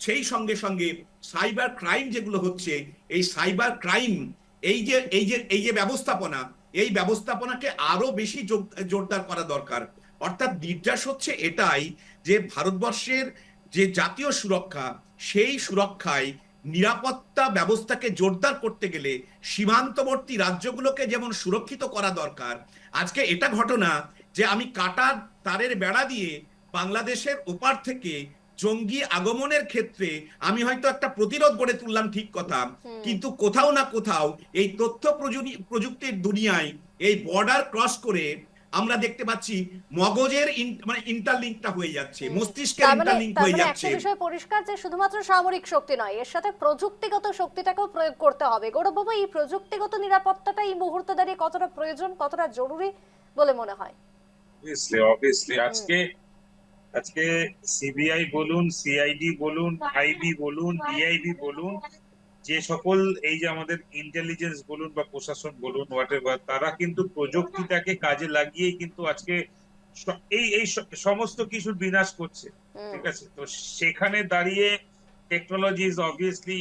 সেই সঙ্গে সঙ্গে সাইবার ক্রাইম যেগুলো হচ্ছে, এই সাইবার ক্রাইম, এই যে ব্যবস্থাপনা, এই ব্যবস্থাপনাকে আরো বেশি জোরদার করা দরকার। অর্থাৎ নির্যাস হচ্ছে এটাই যে ভারতবর্ষের যে জাতীয় সুরক্ষা, সেই সুরক্ষায় নিরাপত্তা ব্যবস্থাকে জোরদার করতে গেলে সীমান্তবর্তী রাজ্যগুলোকে যেমন সুরক্ষিত করা দরকার। আজকে এটা ঘটনা যে আমি কাটার তারের বেড়া দিয়ে বাংলাদেশের ওপার থেকে জঙ্গি আগমনের ক্ষেত্রে আমি হয়তো একটা প্রতিরোধ গড়ে তুললাম, ঠিক কথা, কিন্তু কোথাও না কোথাও এই তথ্য প্রযুক্তির দুনিয়ায় এই বর্ডার ক্রস করে আমরা দেখতে পাচ্ছি মগজের মানে ইন্টারলিঙ্কটা হয়ে যাচ্ছে, মস্তিষ্কের ইন্টারলিঙ্ক হয়ে যাচ্ছে। একটা বিষয় পরিষ্কার যে শুধুমাত্র সামরিক শক্তি নয়, এর সাথে প্রযুক্তিগত শক্তিটাকেও প্রয়োগ করতে হবে। গৌরববাবু, এই প্রযুক্তিগত নিরাপত্তাটা এই মুহূর্তে দাঁড়িয়ে কতটা প্রয়োজন, কতটা জরুরি বলে মনে হয়? অবভিয়াসলি আজকে সিবিআই বলুন, সিআইডি বলুন, আইবি বলুন, ডিআইবি বলুন, যে সকল এই যে আমাদের ইন্টেলিজেন্স বলুন বা প্রশাসন বলুন, হোয়াটএভার, তারা কিন্তু প্রযুক্তিটাকে কাজে লাগিয়েই কিন্তু আজকে এই সমস্ত কিছুর বিনাশ করছে। ঠিক আছে, তো সেখানে দাঁড়িয়ে technology is obviously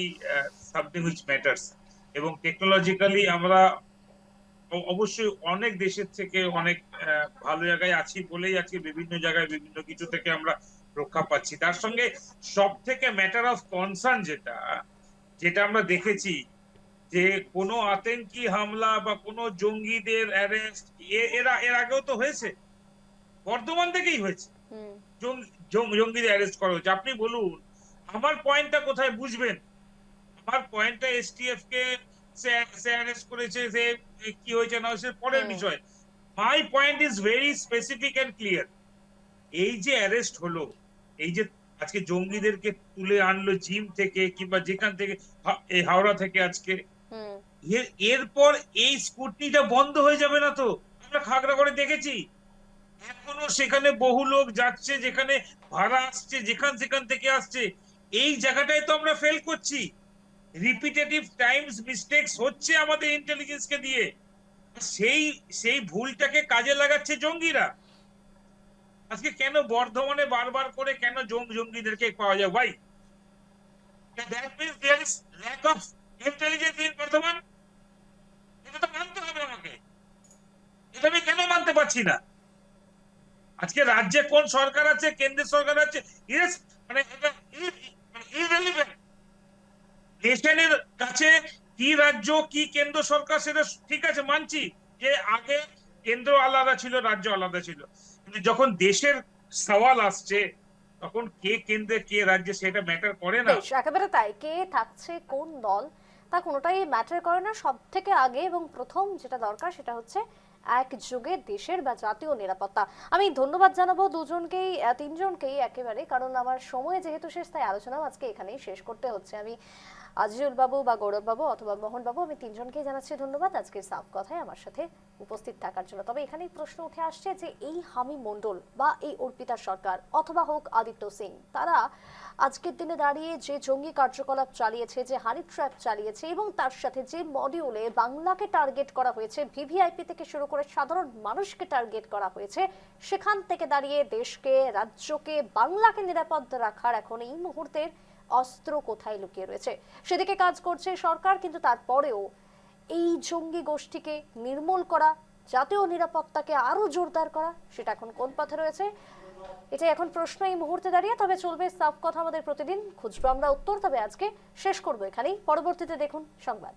something which matters, এবং টেকনোলজিক্যালি আমরা অবশ্যই অনেক দেশের থেকে অনেক ভালো জায়গায় আছি বলেই আজকে বিভিন্ন জায়গায় বিভিন্ন কিছু থেকে আমরা রক্ষা পাচ্ছি। তার সঙ্গে সব থেকে ম্যাটার অফ কনসার্ন যেটা আমরা দেখেছি, যে কোনো আতঙ্কি হামলা বা কোনো জঙ্গিদের অ্যারেস্ট এর আগেও তো হয়েছে, বর্ধমান থেকেই হয়েছে, জঙ্গিদের অ্যারেস্ট করা হয়েছে। আপনি বলুন আমার পয়েন্টটা কোথায় বুঝবেন? আমার পয়েন্টটা এসটিএফ কে সে অ্যারেস্ট করেছে, যে কি হয়েছে না হয়েছে পরের বিষয়। My point is very specific and clear. এই যে অ্যারেস্ট হলো, এই যে আজকে জঙ্গিদেরকে তুলে আনলো জিম থেকে কিংবা যেখান থেকে, এই হাওড়া থেকে আজকে, এরপর এই স্কুটনিটা বন্ধ হয়ে যাবে না তো? আমরা খাগড়াগড়ে দেখেছি এখনো সেখানে বহু লোক যাচ্ছে, যেখানে ভাড়া আসছে, সেখান থেকে আসছে। এই জায়গাটায় তো আমরা ফেল করছি, রিপিটেটিভ টাইমস মিস্টেকস হচ্ছে আমাদের ইন্টেলিজেন্স কে দিয়ে, সেই ভুলটাকে কাজে লাগাচ্ছে জঙ্গিরা। আজকে কেন বর্ধমানে বারবার করে কেন জঙ্গিদেরকে পাওয়া যায় ভাই? That means there is lack of intelligence in Bardhaman. এটা তো মানতে হবে আমাকে, এটা আমি কেন মানতে পারছি না? আজকে রাজ্যে কোন সরকার আছে, কেন্দ্রের সরকার আছে, মানে এটা ইররিলেভেন্ট। নেশনের কাছে কি রাজ্য কি কেন্দ্র সরকার সেটা ঠিক আছে, মানছি যে আগে কেন্দ্র আলাদা ছিল, রাজ্য আলাদা ছিল, কিন্তু যখন দেশের সওয়াল আসছে তখন কে কেন্দ্রে কে রাজ্যে সেটা ম্যাটার করে না। বেশ, একেবারে তাই। কে থাকছে, কোন দল, তা কোনোটাই ম্যাটার করে না। সব থেকে আগে এবং প্রথম যেটা দরকার সেটা হচ্ছে একযোগে দেশের বা জাতীয় নিরাপত্তা। আমি ধন্যবাদ জানাবো দুজনকেই, তিনজনকেই একেবারে, কারণ আমার সময় যেহেতু শেষ, তাই আলোচনাও আজকে এখানেই শেষ করতে হচ্ছে। আমি আজিজুল বাবু বা গৌরব বাবু অথবা মোহন বাবু, আমি তিনজনকেই জানাচ্ছি ধন্যবাদ আজকের সাফ কথায় আমার সাথে উপস্থিত থাকার জন্য। তবে এখানেই প্রশ্ন উঠে আসছে যে এই হামি মণ্ডল বা এই অর্পিতা সরকার অথবা হোক আদিত্য সিং, তারা আজকের দিনে দাঁড়িয়ে যে জঙ্গি কার্যকলাপ চালিয়েছে, যে হানি ট্র্যাপ চালিয়েছে, এবং তার সাথে যে মডিউলে বাংলাকে টার্গেট করা হয়েছে, ভিভিআইপি থেকে শুরু করে সাধারণ মানুষকে টার্গেট করা হয়েছে, সেখান থেকে দাঁড়িয়ে দেশকে, রাজ্যকে, বাংলাকে নিরাপদ রাখার এখন এই মুহূর্তের অস্ত্র কোথায় লুকিয়ে রয়েছে সেদিকে কাজ করছে সরকার। কিন্তু তারপরেও এই জঙ্গি গোষ্ঠীকে নির্মূল করা, জাতীয় নিরাপত্তাকে আরো জোরদার করা, সেটা এখন কোন পথে রয়েছে, এটা এখন প্রশ্ন এই মুহূর্তে দাঁড়িয়ে। তবে চলবে সাফ কথা আমাদের প্রতিদিন, খুঁজবো আমরা উত্তর। তবে আজকে শেষ করবো এখানেই, পরবর্তীতে দেখুন সংবাদ।